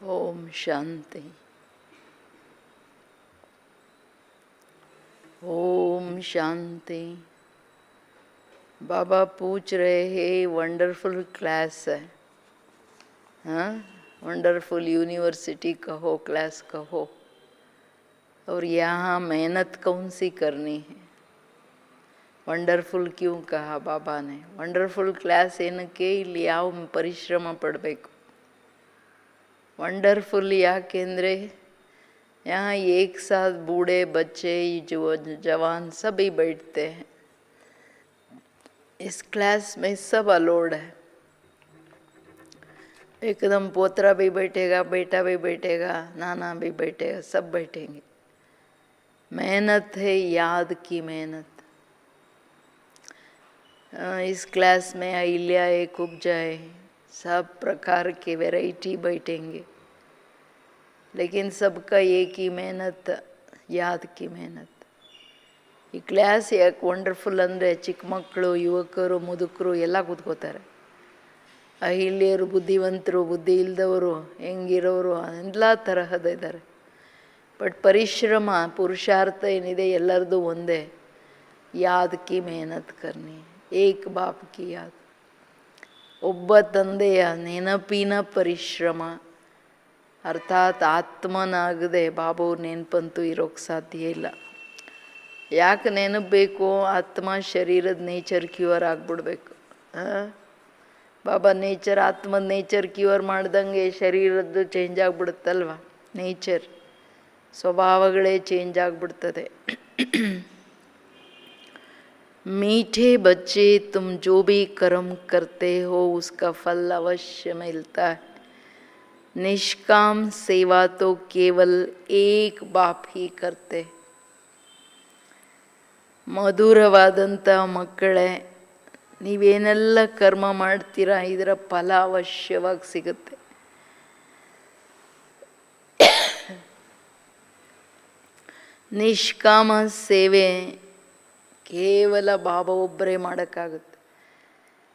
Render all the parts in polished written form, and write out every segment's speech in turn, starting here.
ओम शांति। ओम शांति। बाबा पूछ रहे हैं वंडरफुल क्लास है, हाँ, वंडरफुल यूनिवर्सिटी कहो, क्लास कहो, और यहाँ मेहनत कौन सी करनी है। ವಂಡರ್ಫುಲ್ ಕ್ಯೂ ಕಹ ಬಾಬಾನೆ ವಂಡರ್ಫುಲ್ ಕ್ಲಾಸ್ ಏನಕ್ಕೆ, ಇಲ್ಲಿ ಯಾವ ಪರಿಶ್ರಮ ಪಡಬೇಕು. ವಂಡರ್ಫುಲ್ ಯಾಕೆಂದರೆ यहाँ एक साथ बूढ़े बच्चे जवान सभी बैठते हैं. इस क्लास में सब अलोड है. एकदम पोतरा भी बैठेगा, बेटा भी बैठेगा, नाना भी बैठेगा, सब बैठेंगे. मेहनत है, याद की मेहनत. इस क्लास में अहिल्या है, कुब्जा है, सब प्रकार के वैरायटी बैठेंगे, लेकिन सबका एक ही मेहनत, याद की मेहनत. ಈ ಕ್ಲಾಸ್ ಯಾಕೆ ವಂಡರ್ಫುಲ್ ಅಂದರೆ ಚಿಕ್ಕ ಮಕ್ಕಳು, ಯುವಕರು, ಮುದುಕರು ಎಲ್ಲ ಕೂತ್ಕೋತಾರೆ. ಅಹಿಲ್ಯರು, ಬುದ್ಧಿವಂತರು, ಬುದ್ಧಿ ಇಲ್ಲದವರು, ಹೆಂಗಿರೋರು, ಎಲ್ಲ ತರಹದ ಇದ್ದಾರೆ. ಬಟ್ ಪರಿಶ್ರಮ, ಪುರುಷಾರ್ಥ ಏನಿದೆ ಎಲ್ಲರದು ಒಂದೇ, ಯಾದ್ ಕಿ ಮೆಹನತ್ ಕರ್ನಿ, ಏಕ್ ಬಾಪ್ ಕಿ ಯಾದ್. ಒಬ್ಬ ತಂದೆಯ ನೆನಪಿನ ಪರಿಶ್ರಮ, ಅರ್ಥಾತ್ ಆತ್ಮನಾಗದೆ ಬಾಬವ್ರ ನೆನಪಂತೂ ಇರೋಕ್ಕೆ ಸಾಧ್ಯ ಇಲ್ಲ. ಯಾಕೆ ನೆನಪಬೇಕು? ಆತ್ಮ ಶರೀರದ ನೇಚರ್ ಕ್ಯೂರ್ ಆಗಿಬಿಡ್ಬೇಕು. ಬಾಬಾ ನೇಚರ್, ಆತ್ಮದ ನೇಚರ್ ಕ್ಯೂರ್ ಮಾಡ್ದಂಗೆ ಶರೀರದ್ದು ಚೇಂಜ್ ಆಗಿಬಿಡುತ್ತಲ್ವ. ನೇಚರ್ ಸ್ವಭಾವಗಳೇ ಚೇಂಜ್ ಆಗಿಬಿಡ್ತದೆ. मीठे बच्चे, तुम जो भी कर्म करते हो उसका फल अवश्य मिलता है. निष्काम सेवा तो केवल एक बाप ही करते. ಮಧುರವಾದಂಥ ಮಕ್ಕಳೇ, ನೀವೇನೆಲ್ಲ ಕರ್ಮ ಮಾಡ್ತೀರಾ ಇದರ ಫಲ ಅವಶ್ಯವಾಗಿ ಸಿಗುತ್ತೆ. ನಿಷ್ಕಾಮ ಸೇವೆ ಕೇವಲ ಬಾಬಾ ಒಬ್ಬರೇ ಮಾಡೋಕ್ಕಾಗುತ್ತೆ.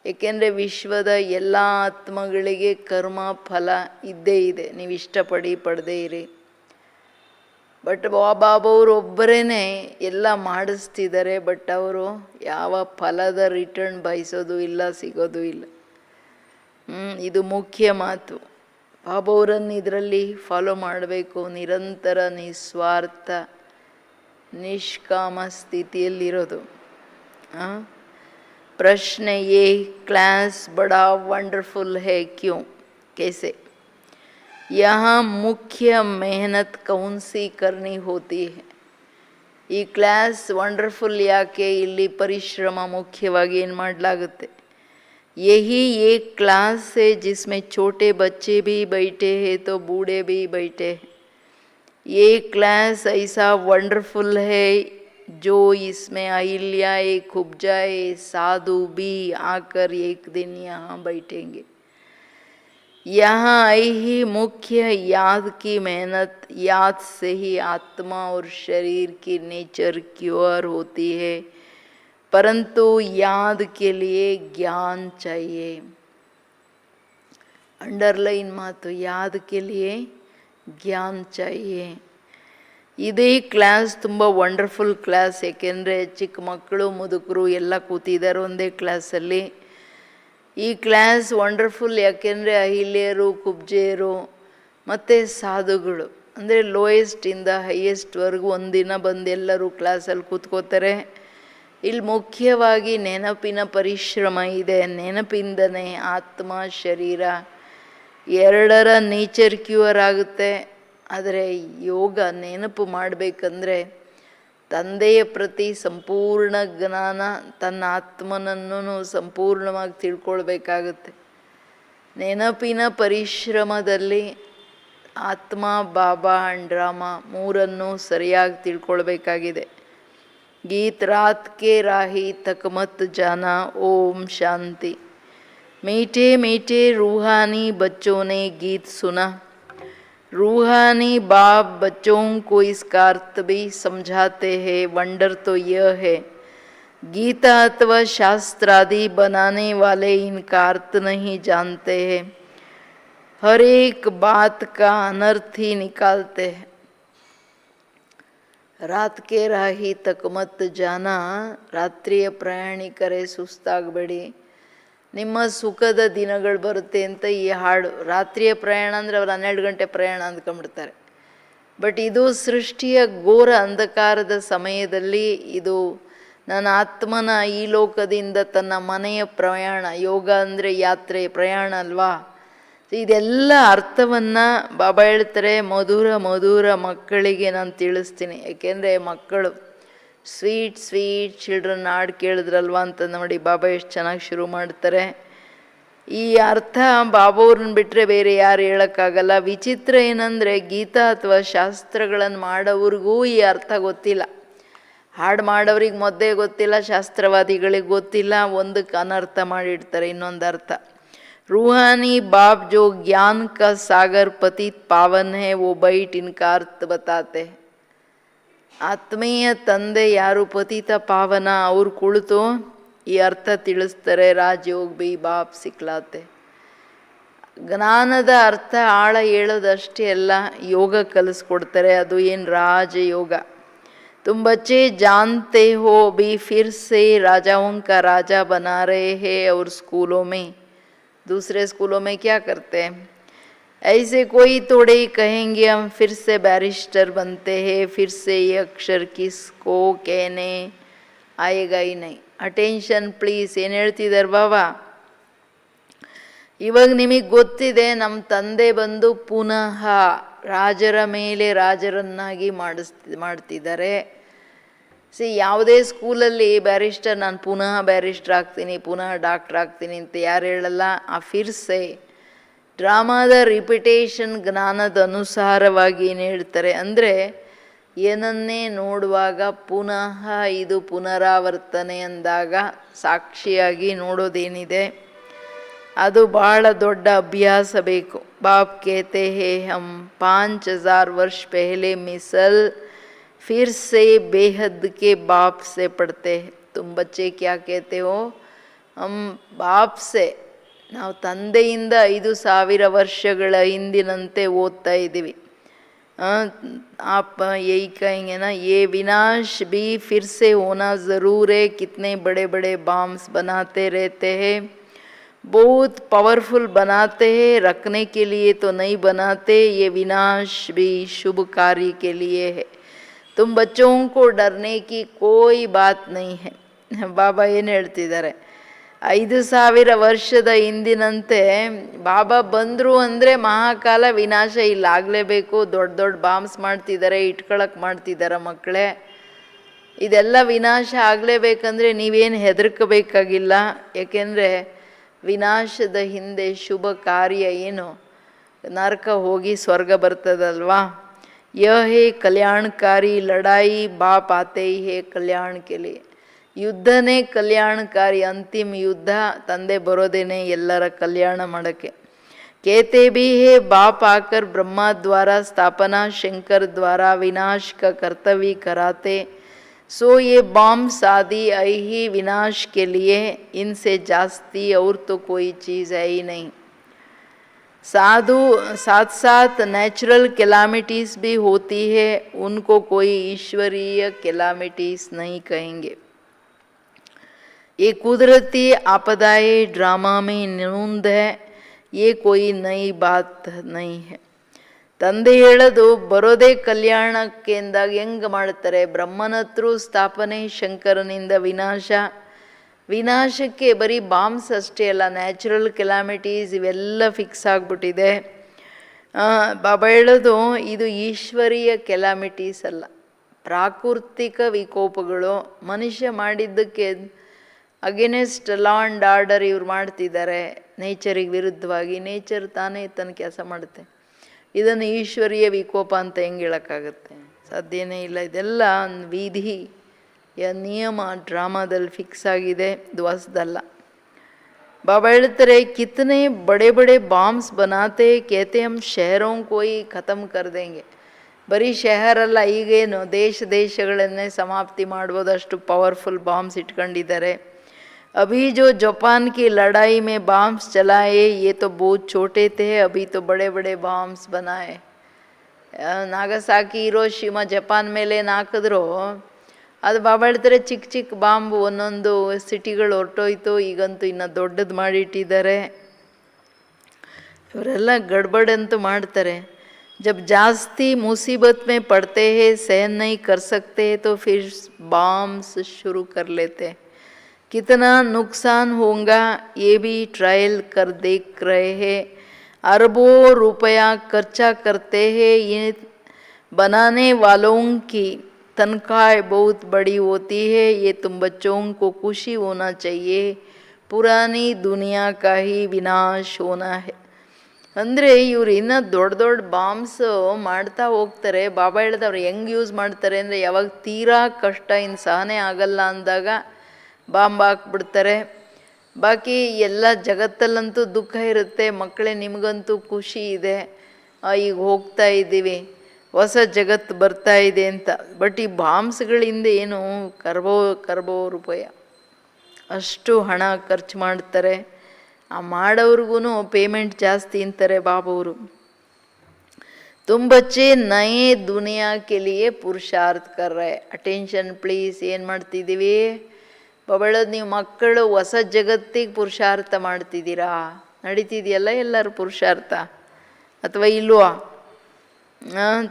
ಏಕೆಂದರೆ ವಿಶ್ವದ ಎಲ್ಲ ಆತ್ಮಗಳಿಗೆ ಕರ್ಮ ಫಲ ಇದ್ದೇ ಇದೆ, ನೀವು ಇಷ್ಟಪಡಿ ಪಡದೇ ಇರಿ. ಬಟ್ ಬಾಬಾವರು ಒಬ್ಬರೇ ಎಲ್ಲ ಮಾಡಿಸ್ತಿದ್ದಾರೆ. ಬಟ್ ಅವರು ಯಾವ ಫಲದ ರಿಟರ್ನ್ ಬಯಸೋದು ಇಲ್ಲ, ಸಿಗೋದು ಇಲ್ಲ. ಇದು ಮುಖ್ಯ ಮಾತು. ಬಾಬಾವರನ್ನು ಇದರಲ್ಲಿ ಫಾಲೋ ಮಾಡಬೇಕು. ನಿರಂತರ ನಿಸ್ವಾರ್ಥ ನಿಷ್ಕಾಮ ಸ್ಥಿತಿಯಲ್ಲಿರೋದು. ಪ್ರಶ್ನೆ, ಯೇ ಕ್ಲಾಸ್ ಬಡಾ ವಂಡರ್ಫುಲ್ ಹೇ ಕ್ಯೂ, कैसे? यहाँ मुख्य मेहनत कौन सी करनी होती है? ಈ ಕ್ಲಾಸ್ ವಂಡರ್ಫುಲ್ ಯಾಕೆ, ಇಲ್ಲಿ ಪರಿಶ್ರಮ ಮುಖ್ಯವಾಗಿ ಏನು ಮಾಡಲಾಗುತ್ತೆ. यही एक क्लास है जिसमें छोटे बच्चे भी बैठे हैं तो बूढ़े भी बैठे हैं. ये क्लास ऐसा वंडरफुल है जो इसमें अहिल्याए, खुब्जाए, साधु भी आकर एक दिन यहाँ बैठेंगे. यहाँ आई ही मुख्य याद की मेहनत. याद से ही आत्मा और शरीर की नेचर क्योर होती है, परंतु याद के लिए ज्ञान चाहिए. अंडरलाइन मातो, याद के लिए ಜ್ಞಾನ ಚಾಹಿಯೇ. ಇದೇ ಕ್ಲಾಸ್ ತುಂಬ ವಂಡರ್ಫುಲ್ ಕ್ಲಾಸ್. ಏಕೆಂದರೆ ಚಿಕ್ಕ ಮಕ್ಕಳು, ಮುದುಕರು ಎಲ್ಲ ಕೂತಿದ್ದಾರೆ ಒಂದೇ ಕ್ಲಾಸಲ್ಲಿ. ಈ ಕ್ಲಾಸ್ ವಂಡರ್ಫುಲ್ ಯಾಕೆಂದರೆ ಅಹಿಲ್ಯರು, ಕುಬ್ಜೆಯರು ಮತ್ತು ಸಾಧುಗಳು, ಅಂದರೆ ಲೋಯೆಸ್ಟಿಂದ ಹೈಯೆಸ್ಟ್ವರೆಗೂ ಒಂದಿನ ಬಂದು ಎಲ್ಲರೂ ಕ್ಲಾಸಲ್ಲಿ ಕೂತ್ಕೋತಾರೆ. ಇಲ್ಲಿ ಮುಖ್ಯವಾಗಿ ನೆನಪಿನ ಪರಿಶ್ರಮ ಇದೆ. ನೆನಪಿಂದನೇ ಆತ್ಮ ಶರೀರ ಎರಡರ ನೇಚರ್ ಕ್ಯೂರ್ ಆಗುತ್ತೆ. ಆದರೆ ಯೋಗ ನೆನಪು ಮಾಡಬೇಕಂದ್ರೆ ತಂದೆಯ ಪ್ರತಿ ಸಂಪೂರ್ಣ ಜ್ಞಾನ, ತನ್ನ ಆತ್ಮನನ್ನು ಸಂಪೂರ್ಣವಾಗಿ ತಿಳ್ಕೊಳ್ಬೇಕಾಗುತ್ತೆ. ನೆನಪಿನ ಪರಿಶ್ರಮದಲ್ಲಿ ಆತ್ಮ, ಬಾಬಾ ಆ್ಯಂಡ್ ಡ್ರಾಮಾ ಮೂರನ್ನು ಸರಿಯಾಗಿ ತಿಳ್ಕೊಳ್ಬೇಕಾಗಿದೆ. ಗೀತ್ ರಾತ್ ಕೆ ರಾಹಿ ತಕ್ ಮತ್ ಜಾನ. ಓಂ ಶಾಂತಿ. मीठे मीठे रूहानी बच्चों ने गीत सुना. रूहानी बाप बच्चों को इसका अर्थ भी समझाते हैं. वंडर तो यह है, गीता अथवा शास्त्रादि बनाने वाले इनका अर्थ नहीं जानते हैं. हर एक बात का अनर्थ ही निकालते हैं। रात के राही तक मत जाನ, ರಾತ್ರಿಯ ಪ್ರಯಾಣಿಕರೇ ಸುಸ್ತಾಗಬೇಡಿ, ನಿಮ್ಮ ಸುಖದ ದಿನಗಳು ಬರುತ್ತೆ ಅಂತ ಈ ಹಾಡು. ರಾತ್ರಿಯ ಪ್ರಯಾಣ ಅಂದರೆ ಅವ್ರು 12 ಗಂಟೆ ಪ್ರಯಾಣ ಅಂದ್ಕೊಂಡ್ಬಿಡ್ತಾರೆ. ಬಟ್ ಇದು ಸೃಷ್ಟಿಯ ಘೋರ ಅಂಧಕಾರದ ಸಮಯದಲ್ಲಿ ಇದು ನನ್ನ ಆತ್ಮನ ಈ ಲೋಕದಿಂದ ತನ್ನ ಮನೆಯ ಪ್ರಯಾಣ. ಯೋಗ ಅಂದರೆ ಯಾತ್ರೆ, ಪ್ರಯಾಣ ಅಲ್ವಾ? ಇದೆಲ್ಲ ಅರ್ಥವನ್ನು ಬಾಬಾ ಹೇಳ್ತಾರೆ, ಮಧುರ ಮಧುರ ಮಕ್ಕಳಿಗೆ ನಾನು ತಿಳಿಸ್ತೀನಿ. ಯಾಕೆಂದರೆ ಮಕ್ಕಳು ಸ್ವೀಟ್ ಸ್ವೀಟ್ ಚಿಲ್ಡ್ರನ್ ಹಾಡು ಕೇಳಿದ್ರಲ್ವ ಅಂತ ನೋಡಿ ಬಾಬಾ ಎಷ್ಟು ಚೆನ್ನಾಗಿ ಶುರು ಮಾಡ್ತಾರೆ. ಈ ಅರ್ಥ ಬಾಬಾವ್ರನ್ನ ಬಿಟ್ಟರೆ ಬೇರೆ ಯಾರು ಹೇಳೋಕ್ಕಾಗಲ್ಲ. ವಿಚಿತ್ರ ಏನಂದರೆ ಗೀತಾ ಅಥವಾ ಶಾಸ್ತ್ರಗಳನ್ನು ಮಾಡೋವ್ರಿಗೂ ಈ ಅರ್ಥ ಗೊತ್ತಿಲ್ಲ. ಹಾಡು ಮಾಡೋರಿಗೆ ಮೊದಲೇ ಗೊತ್ತಿಲ್ಲ, ಶಾಸ್ತ್ರವಾದಿಗಳಿಗೆ ಗೊತ್ತಿಲ್ಲ. ಒಂದಕ್ಕೆ ಅನರ್ಥ ಮಾಡಿಡ್ತಾರೆ, ಇನ್ನೊಂದು ಅರ್ಥ. रूहानी बाप जो ज्ञान का सागर पतित पावन है वो बैठ इनका अर्थ बताते हैं. ಆತ್ಮೀಯ ತಂದೆ ಯಾರು ಪತಿತ ಪಾವನ, ಅವ್ರು ಕುಳಿತು ಈ ಅರ್ಥ ತಿಳಿಸ್ತಾರೆ. ರಾಜಯೋಗ ಬಿ ಬಾಪ್ ಸಿಕ್ಲಾತೆ. ಜ್ಞಾನದ ಅರ್ಥ ಆಳ ಹೇಳೋದಷ್ಟೇ ಅಲ್ಲ, ಯೋಗ ಕಲಿಸ್ಕೊಡ್ತಾರೆ. ಅದು ಏನು ರಾಜಯೋಗ. तुम बच्चे जानते हो भी फिर से राजाओं का राजा बना रहे हैं और स्कूलों में, दूसरे स्कूलों में क्या करते हैं? ऐसे कोई थोड़े ही कहेंगे हम फिर से बैरिस्टर बनते हैं, फिर से ये अक्षर किसको कहने आएगा ही नहीं. Attention please. ಏನು ಹೇಳ್ತಿದ್ದಾರೆ ಬಾಬಾ? ಇವಾಗ ನಿಮಗೆ ಗೊತ್ತಿದೆ, ನಮ್ಮ ತಂದೆ ಬಂದು ಪುನಃ ರಾಜರ ಮೇಲೆ ರಾಜರನ್ನಾಗಿ ಮಾಡ್ತಿದ್ದಾರೆ. ಯಾವುದೇ ಸ್ಕೂಲಲ್ಲಿ ಬ್ಯಾರಿಸ್ಟರ್, ನಾನು ಪುನಃ ಬ್ಯಾರಿಸ್ಟರ್ ಆಗ್ತೀನಿ, ಪುನಃ ಡಾಕ್ಟರ್ ಆಗ್ತೀನಿ ಅಂತ ಯಾರು ಹೇಳಲ್ಲ. ಆ ಫಿರ್ಸೆ ಡ್ರಾಮಾದ ರಿಪಿಟೇಷನ್ ಜ್ಞಾನದ ಅನುಸಾರವಾಗಿ ಏನು ಹೇಳ್ತಾರೆ ಅಂದರೆ, ಏನನ್ನೇ ನೋಡುವಾಗ ಪುನಃ ಇದು ಪುನರಾವರ್ತನೆ ಅಂದಾಗ ಸಾಕ್ಷಿಯಾಗಿ ನೋಡೋದೇನಿದೆ ಅದು ಬಹಳ ದೊಡ್ಡ ಅಭ್ಯಾಸ ಬೇಕು. ಬಾಪ್ ಕೇತೆ ಹೇ ಹಮ್ 5000 ವರ್ಷ ಪೆಹಲೆ ಮಿಸಲ್ फिर से बेहद के बाप से पढ़ते हैं. तुम बच्चे क्या कहते हो? हम बाप से, ನಾವು ತಂದೆಯಿಂದ 5000 ವರ್ಷಗಳ ಹಿಂದಿನಂತೆ ಓದ್ತಾ ಇದ್ದೀವಿ. आप यही कहेंगे ना, ये विनाश भी फिर से होना ज़रूर है. कितने बड़े बड़े बॉम्ब्स बनाते रहते हैं, बहुत पावरफुल बनाते हैं, रखने के लिए तो नहीं बनाते. ये विनाश भी शुभ कार्य के लिए है. तुम बच्चों को डरने की कोई बात नहीं है. ಬಾಬಾ ಏನು ಹೇಳ್ತಿದ್ದಾರೆ, 5000 ವರ್ಷದ ಹಿಂದಿನಂತೆ ಬಾಬಾ ಬಂದರು ಅಂದರೆ ಮಹಾಕಾಲ ವಿನಾಶ ಇಲ್ಲ ಆಗಲೇಬೇಕು. ದೊಡ್ಡ ದೊಡ್ಡ ಬಾಂಬ್ಸ್ ಮಾಡ್ತಿದ್ದಾರೆ, ಇಟ್ಕೊಳಕ್ಕೆ ಮಾಡ್ತಿದ್ದಾರೆ ಮಕ್ಕಳೇ. ಇದೆಲ್ಲ ವಿನಾಶ ಆಗಲೇಬೇಕಂದ್ರೆ ನೀವೇನು ಹೆದರ್ಕೋಬೇಕಾಗಿಲ್ಲ. ಯಾಕೆಂದರೆ ವಿನಾಶದ ಹಿಂದೆ ಶುಭ ಕಾರ್ಯ ಏನು, ನರಕ ಹೋಗಿ ಸ್ವರ್ಗ ಬರ್ತದಲ್ವಾ. यह है कल्याणकारी लड़ाई, बाप आते ही है कल्याण के लिए. ಯುದ್ಧನೇ ಕಲ್ಯಾಣಕಾರಿ, ಅಂತಿಮ ಯುದ್ಧ ತಂದೆ ಬರೋದೇನೆ ಎಲ್ಲರ ಕಲ್ಯಾಣ ಮಾಡೋಕ್ಕೆ. कहते भी है बाप आकर ब्रह्मा द्वारा स्थापना, शंकर द्वारा विनाश का कर्तव्य कराते. सो ये बॉम्ब्स आदि आई ही विनाश के लिए, इनसे जास्ती और तो कोई चीज़ है ही नहीं. साधु साथ साथ नेचुरल कैलामिटीज़ भी होती है, उनको कोई ईश्वरीय कैलामिटीज़ नहीं कहेंगे. ये कुदरती आपदाएं ड्रामा में न्यूनद है, ये कोई नई बात नहीं है. ತಂದೆ ಹೇಳೋದು ಬರೋದೇ ಕಲ್ಯಾಣಕ್ಕೆ ಎಂದಾಗ ಹೆಂಗೆ ಮಾಡ್ತಾರೆ? ಬ್ರಹ್ಮನ ಹತ್ರ ಸ್ಥಾಪನೆ, ಶಂಕರನಿಂದ ವಿನಾಶ. ವಿನಾಶಕ್ಕೆ ಬರೀ ಬಾಂಬ್ಸ್ ಅಷ್ಟೇ ಅಲ್ಲ, ನ್ಯಾಚುರಲ್ ಕೆಲಾಮಿಟೀಸ್ ಇವೆಲ್ಲ ಫಿಕ್ಸ್ ಆಗಿಬಿಟ್ಟಿದೆ. ಬಾಬಾ ಹೇಳೋದು ಇದು ಈಶ್ವರೀಯ ಕೆಲಾಮಿಟೀಸ್ ಅಲ್ಲ, ಪ್ರಾಕೃತಿಕ ವಿಕೋಪಗಳು. ಮನುಷ್ಯ ಮಾಡಿದ್ದಕ್ಕೆ ಅಗೇನೆಸ್ಟ್ ಲಾ ಆ್ಯಂಡ್ ಆರ್ಡರ್ ಇವ್ರು ಮಾಡ್ತಿದ್ದಾರೆ, ನೇಚರಿಗೆ ವಿರುದ್ಧವಾಗಿ. ನೇಚರ್ ತಾನೇ ತನ್ನ ಕೆಲಸ ಮಾಡುತ್ತೆ. ಇದನ್ನು ಈಶ್ವರೀಯ ವಿಕೋಪ ಅಂತ ಹೆಂಗೆ ಹೇಳೋಕ್ಕಾಗತ್ತೆ? ಸಾಧ್ಯನೇ ಇಲ್ಲ. ಇದೆಲ್ಲ ವಿಧಿ ನಿಯಮ ಡ್ರಾಮಾದಲ್ಲಿ ಫಿಕ್ಸ್ ಆಗಿದೆ, ದ್ವಾಸದಲ್ಲ. ಬಾಬಾ ಹೇಳ್ತಾರೆ, ಕಿತನೆ ಬಡೆ ಬಡೆ ಬಾಂಬ್ಸ್ ಬನಾತೆ, ಕೇತೆ ಹಮ್ ಶಹರೋಂ ಕೋಯಿ ಖತಮ್ ಕರ್ ದೇಂಗೆ. ಬರೀ ಶಹರಲ್ಲ, ಈಗೇನು ದೇಶಗಳನ್ನೇ ಸಮಾಪ್ತಿ ಮಾಡ್ಬೋದು, ಅಷ್ಟು ಪವರ್ಫುಲ್ ಬಾಂಬ್ಸ್ ಇಟ್ಕೊಂಡಿದ್ದಾರೆ. अभी जो जापान की लड़ाई में बॉम्ब्स चलाए ये तो बहुत छोटे थे, अभी तो बड़े बड़े बॉम्ब्स बनाए. ನಾಗಸಾಕಿ ಹಿರೋಶಿಮಾ ಜಪಾನ್ ಮೇಲೆ ಹಾಕಿದ್ರು, ಅದು ಬಾಬಾ ಹೇಳ್ತಾರೆ ಚಿಕ್ಕ ಚಿಕ್ಕ ಬಾಂಬ್ ಒಂದೊಂದು ಸಿಟಿಗಳು ಹೊರಟೋಯ್ತು, ಈಗಂತೂ ಇನ್ನು ದೊಡ್ಡದು ಮಾಡಿಟ್ಟಿದ್ದಾರೆ. ಇವರೆಲ್ಲ ಗಡ್ಬಡಂತೂ ಮಾಡ್ತಾರೆ. जब जास्ती मुसीबत में पड़ते हैं, सहन नहीं कर सकते, तो फिर बॉम्ब्स शुरू कर लेते. कितना नुकसान होगा ये भी ट्रायल कर देख रहे हैं. अरबों रुपया खर्चा करते हैं. ये बनाने वालों की तनख्वाह बहुत बड़ी होती है. ये तुम बच्चों को खुशी होना चाहिए. पुरानी दुनिया का ही विनाश होना है. ಅಂದರೆ ಇವ್ರು ಇನ್ನೂ ದೊಡ್ಡ ದೊಡ್ಡ ಬಾಂಬ್ಸ್ ಮಾಡ್ತಾ ಹೋಗ್ತಾರೆ. ಬಾಬಾ ಹೇಳಿದವ್ರು ಹೆಂಗೆ ಯೂಸ್ ಮಾಡ್ತಾರೆ ಅಂದರೆ, ಯಾವಾಗ ತೀರಾ ಕಷ್ಟ ಇನ್ನು ಸಹನೆ ಆಗಲ್ಲ ಅಂದಾಗ ಬಾಂಬ್ ಹಾಕ್ಬಿಡ್ತಾರೆ. ಬಾಕಿ ಎಲ್ಲ ಜಗತ್ತಲ್ಲಂತೂ ದುಃಖ ಇರುತ್ತೆ. ಮಕ್ಕಳೇ ನಿಮಗಂತೂ ಖುಷಿ ಇದೆ, ಈಗ ಹೋಗ್ತಾ ಇದ್ದೀವಿ, ಹೊಸ ಜಗತ್ತು ಬರ್ತಾ ಇದೆ ಅಂತ. ಬಟ್ ಈ ಬಾಂಬ್ಸ್ಗಳಿಂದ ಏನು ಕರ್ಬೋ ರೂಪಾಯಿ ಅಷ್ಟು ಹಣ ಖರ್ಚು ಮಾಡ್ತಾರೆ. ಆ ಮಾಡೋರ್ಗು ಪೇಮೆಂಟ್ ಜಾಸ್ತಿ ಅಂತಾರೆ ಬಾಬವರು. तुम बच्चे नए दुनिया के लिए पुरुषार्थ कर रहे. Attention please. ಏನು ಮಾಡ್ತಿದ್ದೀವಿ ಬಾಬಾ ಹೇಳೋದು, ನೀವು ಮಕ್ಕಳು ಹೊಸ ಜಗತ್ತಿಗೆ ಪುರುಷಾರ್ಥ ಮಾಡ್ತಿದ್ದೀರಾ? ನಡೀತಿದೆಯಲ್ಲ ಎಲ್ಲರೂ ಪುರುಷಾರ್ಥ, ಅಥವಾ ಇಲ್ವಾ?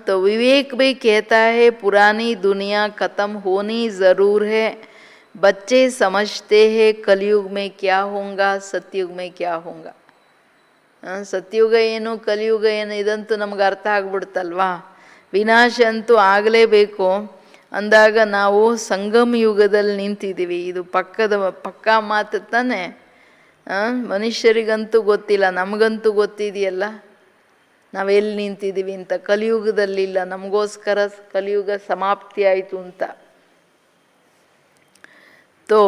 तो विवेक भी कहता है पुरानी दुनिया ख़त्म होनी ज़रूर है. बच्चे समझते हैं कलयुग में क्या होगा, सतयुग में क्या होगा. ಸತ್ಯುಗ ಏನು ಕಲಿಯುಗ ಏನು ಇದಂತೂ ನಮ್ಗೆ ಅರ್ಥ ಆಗ್ಬಿಡ್ತಲ್ವಾ. ವಿನಾಶ ಅಂತೂ ಆಗಲೇಬೇಕು ಅಂದಾಗ ನಾವು ಸಂಗಮ ಯುಗದಲ್ಲಿ ನಿಂತಿದ್ದೀವಿ. ಇದು ಪಕ್ಕಾ ಮಾತು ತಾನೆ. ಮನುಷ್ಯರಿಗಂತೂ ಗೊತ್ತಿಲ್ಲ, ನಮಗಂತೂ ಗೊತ್ತಿದೆಯಲ್ಲ ನಾವೆಲ್ಲಿ ನಿಂತಿದ್ದೀವಿ ಅಂತ. ಕಲಿಯುಗದಲ್ಲಿಲ್ಲ, ನಮಗೋಸ್ಕರ ಕಲಿಯುಗ ಸಮಾಪ್ತಿ ಆಯಿತು ಅಂತ. तो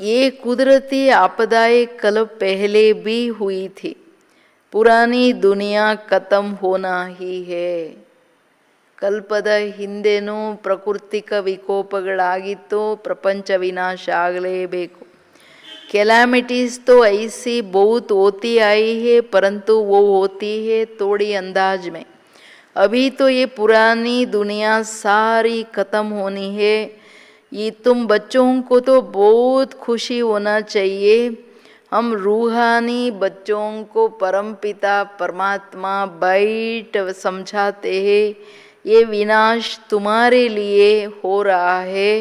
ये कुदरती आपदाएं कल पहले भी हुई थी. पुरानी दुनिया खत्म होना ही है. ಕಲ್ಪದ ಹಿಂದೆನೂ ಪ್ರಾಕೃತಿಕ ವಿಕೋಪಗಳಾಗಿತ್ತು, ಪ್ರಪಂಚ ವಿನಾಶ ಆಗಲೇಬೇಕು. कैलामिटीज़ तो ऐसी बहुत होती आई है, परंतु वो होती है थोड़ी अंदाज में. अभी तो ये पुरानी दुनिया सारी ख़त्म होनी है. ये तुम बच्चों को तो बहुत खुशी होना चाहिए. हम रूहानी बच्चों को परमपिता परमात्मा बैठ समझाते हैं. ये विनाश तुम्हारे लिए हो रहा है.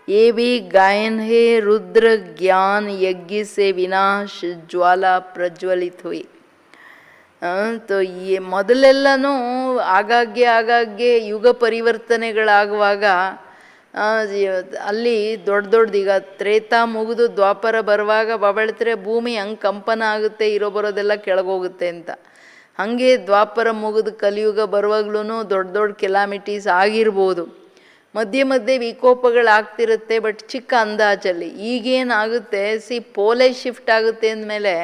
ये भी गायन है. रुद्र ज्ञान यज्ञ से विनाश ज्वाला प्रज्वलित हुई. तो ये ಮೊದಲೆಲ್ಲನೂ ಆಗಾಗ್ಗೆ ಯುಗ ಪರಿವರ್ತನೆಗಳಾಗುವಾಗ ಅಲ್ಲಿ ದೊಡ್ಡದು, ಈಗ ತ್ರೇತಾ ಮುಗಿದು ದ್ವಾಪರ ಬರುವಾಗ ಬಾಬಾ ಹೇಳ್ತಾರೆ ಭೂಮಿ ಹಂಗೆ ಕಂಪನ ಆಗುತ್ತೆ, ಇರೋ ಬರೋದೆಲ್ಲ ಕೆಳಗೋಗುತ್ತೆ ಅಂತ. ಹಾಗೆ ದ್ವಾಪರ ಮುಗಿದು ಕಲಿಯುಗ ಬರುವಾಗ್ಲೂ ದೊಡ್ಡ ಕೆಲಾಮಿಟೀಸ್ ಆಗಿರ್ಬೋದು. ಮಧ್ಯೆ ವಿಕೋಪಗಳಾಗ್ತಿರುತ್ತೆ, ಬಟ್ ಚಿಕ್ಕ ಅಂದಾಜಲ್ಲಿ. ಈಗೇನಾಗುತ್ತೆ ಪೋಲೆ ಶಿಫ್ಟ್ ಆಗುತ್ತೆ ಅಂದಮೇಲೆ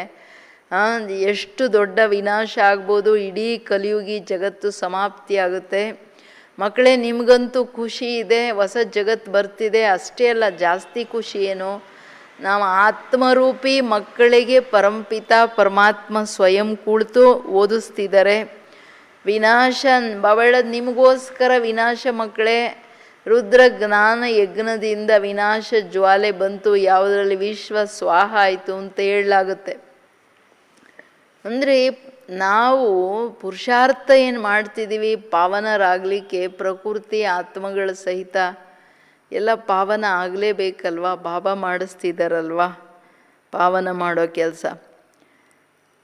ಎಷ್ಟು ದೊಡ್ಡ ವಿನಾಶ ಆಗ್ಬೋದು, ಇಡೀ ಕಲಿಯುಗಿ ಜಗತ್ತು ಸಮಾಪ್ತಿ ಆಗುತ್ತೆ. ಮಕ್ಕಳೇ ನಿಮಗಂತೂ ಖುಷಿ ಇದೆ, ಹೊಸ ಜಗತ್ತು ಬರ್ತಿದೆ. ಅಷ್ಟೇ ಅಲ್ಲ, ಜಾಸ್ತಿ ಖುಷಿ ಏನು, ನಾವು ಆತ್ಮರೂಪಿ ಮಕ್ಕಳಿಗೆ ಪರಂಪಿತ ಪರಮಾತ್ಮ ಸ್ವಯಂ ಕುಳಿತು ಓದಿಸ್ತಿದ್ದಾರೆ. ವಿನಾಶ ಬಾಬಾ ಹೇಳೋದು ನಿಮಗೋಸ್ಕರ ವಿನಾಶ ಮಕ್ಕಳೇ. ರುದ್ರ ಜ್ಞಾನ ಯಜ್ಞದಿಂದ ವಿನಾಶ ಜ್ವಾಲೆ ಬಂತು, ಯಾವುದರಲ್ಲಿ ವಿಶ್ವ ಸ್ವಾಹ ಆಯಿತು ಅಂತ ಹೇಳಲಾಗುತ್ತೆ. ಅಂದರೆ ನಾವು ಪುರುಷಾರ್ಥ ಏನು ಮಾಡ್ತಿದ್ದೀವಿ ಪಾವನರಾಗಲಿಕ್ಕೆ, ಪ್ರಕೃತಿ ಆತ್ಮಗಳ ಸಹಿತ ಎಲ್ಲ ಪಾವನ ಆಗಲೇಬೇಕಲ್ವ. ಬಾಬಾ ಮಾಡಿಸ್ತಿದ್ದಾರಲ್ವ ಪಾವನ ಮಾಡೋ ಕೆಲಸ.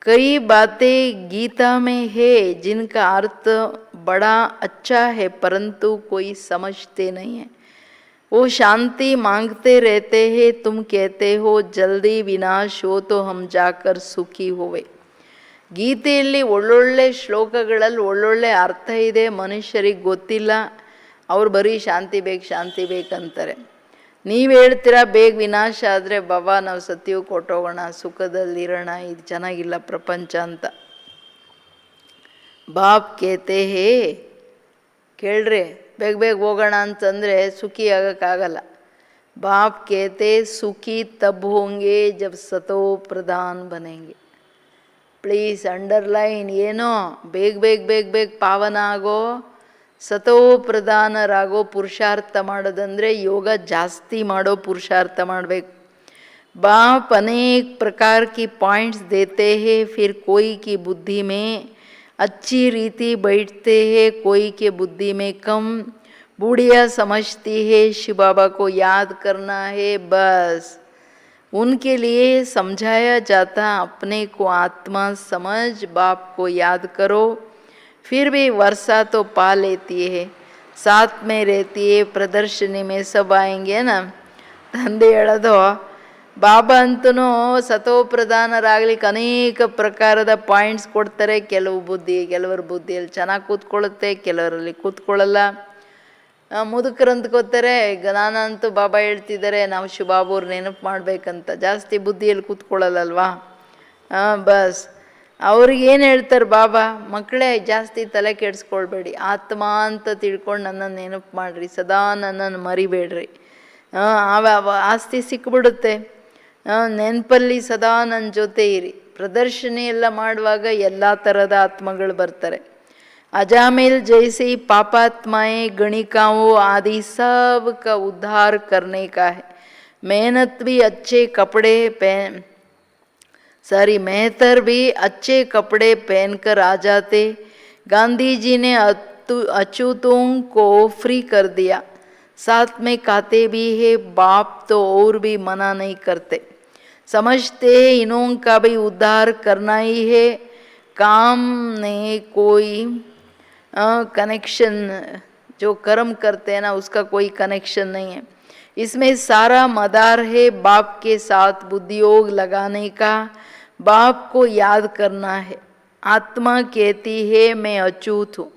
कई बातें गीता में है जिनका अर्थ बड़ा अच्छा है, परंतु कोई समझते नहीं है. वो शांति मांगते रहते हैं. तुम कहते हो जल्दी विनाश हो तो हम जाकर सुखी होवे. ಗೀತೆಯಲ್ಲಿ ಒಳ್ಳೊಳ್ಳೆ ಶ್ಲೋಕಗಳಲ್ಲಿ ಒಳ್ಳೊಳ್ಳೆ ಅರ್ಥ ಇದೆ, ಮನುಷ್ಯರಿಗೆ ಗೊತ್ತಿಲ್ಲ. ಅವ್ರು ಬರೀ ಶಾಂತಿ ಬೇಕಂತಾರೆ. ನೀವು ಹೇಳ್ತೀರಾ ಬೇಗ ವಿನಾಶ ಆದರೆ ಬಾಬಾ ನಾವು ಸತ್ಯವು ಕೊಟ್ಟೋಗೋಣ, ಸುಖದಲ್ಲಿರೋಣ, ಇದು ಚೆನ್ನಾಗಿಲ್ಲ ಪ್ರಪಂಚ ಅಂತ. ಬಾಪ್ ಕೇತೆ ಹೇ ಕೇಳ್ರಿ, ಬೇಗ ಹೋಗೋಣ ಅಂತಂದರೆ ಸುಖಿ ಆಗೋಕ್ಕಾಗಲ್ಲ. बाप कहते सुखी तब होंगे जब सतो प्रधान बनेंगे. Please underline. ಏನೋ ಬೇಗ ಬೇಗ ಬೇಗ ಬೇಗ ಪಾವನ ಆಗೋ, ಸತೋ ಪ್ರಧಾನರಾಗೋ ಪುರುಷಾರ್ಥ ಮಾಡೋದಂದರೆ ಯೋಗ ಜಾಸ್ತಿ ಮಾಡೋ ಪುರುಷಾರ್ಥ ಮಾಡಬೇಕು. बाप अनेक प्रकार की पॉइंट्स देते हैं, फिर कोई की बुद्धि में अच्छी रीति बैठते हैं, कोई के बुद्धि में कम. बूढ़िया समझती है शिव बाबा को याद करना है, बस उनके लिए समझाया जाता. अपने को आत्मा समझ, बाप को याद करो. फिर भी वर्षा तो पा लेती है, साथ में रहती है. प्रदर्शनी में सब आएंगे ना. ತಂದೆ ಹೇಳೋದು, ಬಾಬಾ ಅಂತೂ ಸತೋ ಪ್ರಧಾನರಾಗ್ಲಿಕ್ಕೆ ಅನೇಕ ಪ್ರಕಾರದ ಪಾಯಿಂಟ್ಸ್ ಕೊಡ್ತಾರೆ. ಕೆಲವರ ಬುದ್ಧಿಯಲ್ಲಿ ಚೆನ್ನಾಗಿ ಕೂತ್ಕೊಳ್ಳುತ್ತೆ, ಕೆಲವರಲ್ಲಿ ಕೂತ್ಕೊಳ್ಳಲ್ಲ. ಮುದುಕರು ಅಂದ್ಕೋತಾರೆ, ನಾನಂತೂ ಬಾಬಾ ಹೇಳ್ತಿದ್ದಾರೆ ನಾವು ಶಿವಬಾಬವ್ರು ನೆನಪು ಮಾಡಬೇಕಂತ. ಜಾಸ್ತಿ ಬುದ್ಧಿಯಲ್ಲಿ ಕೂತ್ಕೊಳ್ಳಲ್ಲಲ್ವಾ. ಬಸ್ ಅವ್ರಿಗೇನು ಹೇಳ್ತಾರೆ ಬಾಬಾ, ಮಕ್ಕಳೇ ಜಾಸ್ತಿ ತಲೆ ಕೆಡಿಸ್ಕೊಳ್ಬೇಡಿ, ಆತ್ಮ ಅಂತ ತಿಳ್ಕೊಂಡು ನನ್ನನ್ನು ನೆನಪು ಮಾಡಿರಿ, ಸದಾ ನನ್ನನ್ನು ಮರಿಬೇಡ್ರಿ. ಆಸ್ತಿ ಸಿಕ್ಬಿಡುತ್ತೆ, ನೆನಪಲ್ಲಿ ಸದಾ ನನ್ನ ಜೊತೆ ಇರಿ. ಪ್ರದರ್ಶನ ಎಲ್ಲ ಮಾಡುವಾಗ ಎಲ್ಲ ಥರದ ಆತ್ಮಗಳು ಬರ್ತಾರೆ. अजामिल जैसे पापात्माएं गणिकाओं आदि सब का उद्धार करने का है. मेहनत भी अच्छे कपड़े मेहतर भी अच्छे कपड़े पहनकर आ जाते. गांधी जी ने अछूतों को फ्री कर दिया, साथ में खाते भी है. बाप तो और भी मना नहीं करते, समझते हैं इन्हों का भी उद्धार करना ही है. काम ने कोई कनेक्शन, जो कर्म करते हैं ना उसका कोई कनेक्शन नहीं है. इसमें सारा मदार है बाप के साथ बुद्धियोग लगाने का. बाप को याद करना है. आत्मा कहती है मैं अछूत हूँ.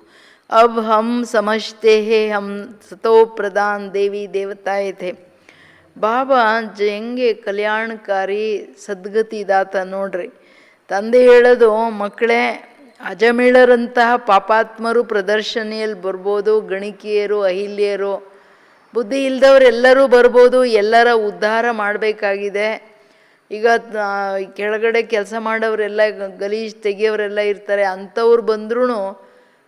अब हम समझते हैं हम सतो प्रधान देवी देवताएं थे. ಬಾಬಾ ಹೆಂಗೆ ಕಲ್ಯಾಣಕಾರಿ ಸದ್ಗತಿದಾತ ನೋಡ್ರಿ. ತಂದೆ ಹೇಳೋದು, ಮಕ್ಕಳೇ ಅಜಮಿಳರಂತಹ ಪಾಪಾತ್ಮರು ಪ್ರದರ್ಶನಿಯಲ್ಲಿ ಬರ್ಬೋದು, ಗಣಿಕೆಯರು ಅಹಿಲ್ಯರು ಬುದ್ಧಿ ಇಲ್ದವ್ರು ಎಲ್ಲರೂ ಬರ್ಬೋದು. ಎಲ್ಲರ ಉದ್ಧಾರ ಮಾಡಬೇಕಾಗಿದೆ. ಈಗ ಕೆಳಗಡೆ ಕೆಲಸ ಮಾಡೋರೆಲ್ಲ ಗಲೀಜು ತೆಗಿಯೋರೆಲ್ಲ ಇರ್ತಾರೆ, ಅಂಥವ್ರು ಬಂದ್ರೂ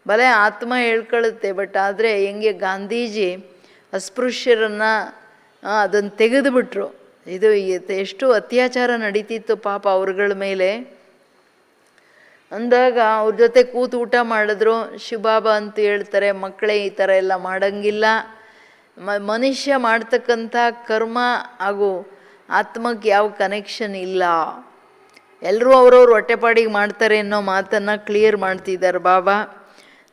ಭಲೆ ಆತ್ಮ ಹೇಳ್ಕೊಳ್ಳುತ್ತೆ. ಬಟ್ ಆದರೆ ಹೆಂಗೆ ಗಾಂಧೀಜಿ ಅಸ್ಪೃಶ್ಯರನ್ನು ಅದನ್ನು ತೆಗೆದುಬಿಟ್ರು. ಇದು ಎಷ್ಟು ಅತ್ಯಾಚಾರ ನಡೀತಿತ್ತು ಪಾಪ ಅವ್ರಗಳ ಮೇಲೆ ಅಂದಾಗ ಅವ್ರ ಜೊತೆ ಕೂತು ಊಟ ಮಾಡಿದ್ರು. ಶಿವಬಾಬಾ ಅಂತ ಹೇಳ್ತಾರೆ, ಮಕ್ಕಳೇ ಈ ಥರ ಎಲ್ಲ ಮಾಡೋಂಗಿಲ್ಲ. ಮನುಷ್ಯ ಮಾಡ್ತಕ್ಕಂಥ ಕರ್ಮ ಹಾಗೂ ಆತ್ಮಕ್ಕೆ ಯಾವ ಕನೆಕ್ಷನ್ ಇಲ್ಲ. ಎಲ್ಲರೂ ಅವ್ರವ್ರ ಹೊಟ್ಟೆಪಾಡಿಗೆ ಮಾಡ್ತಾರೆ ಅನ್ನೋ ಮಾತನ್ನು ಕ್ಲಿಯರ್ ಮಾಡ್ತಿದ್ದಾರೆ ಬಾಬಾ.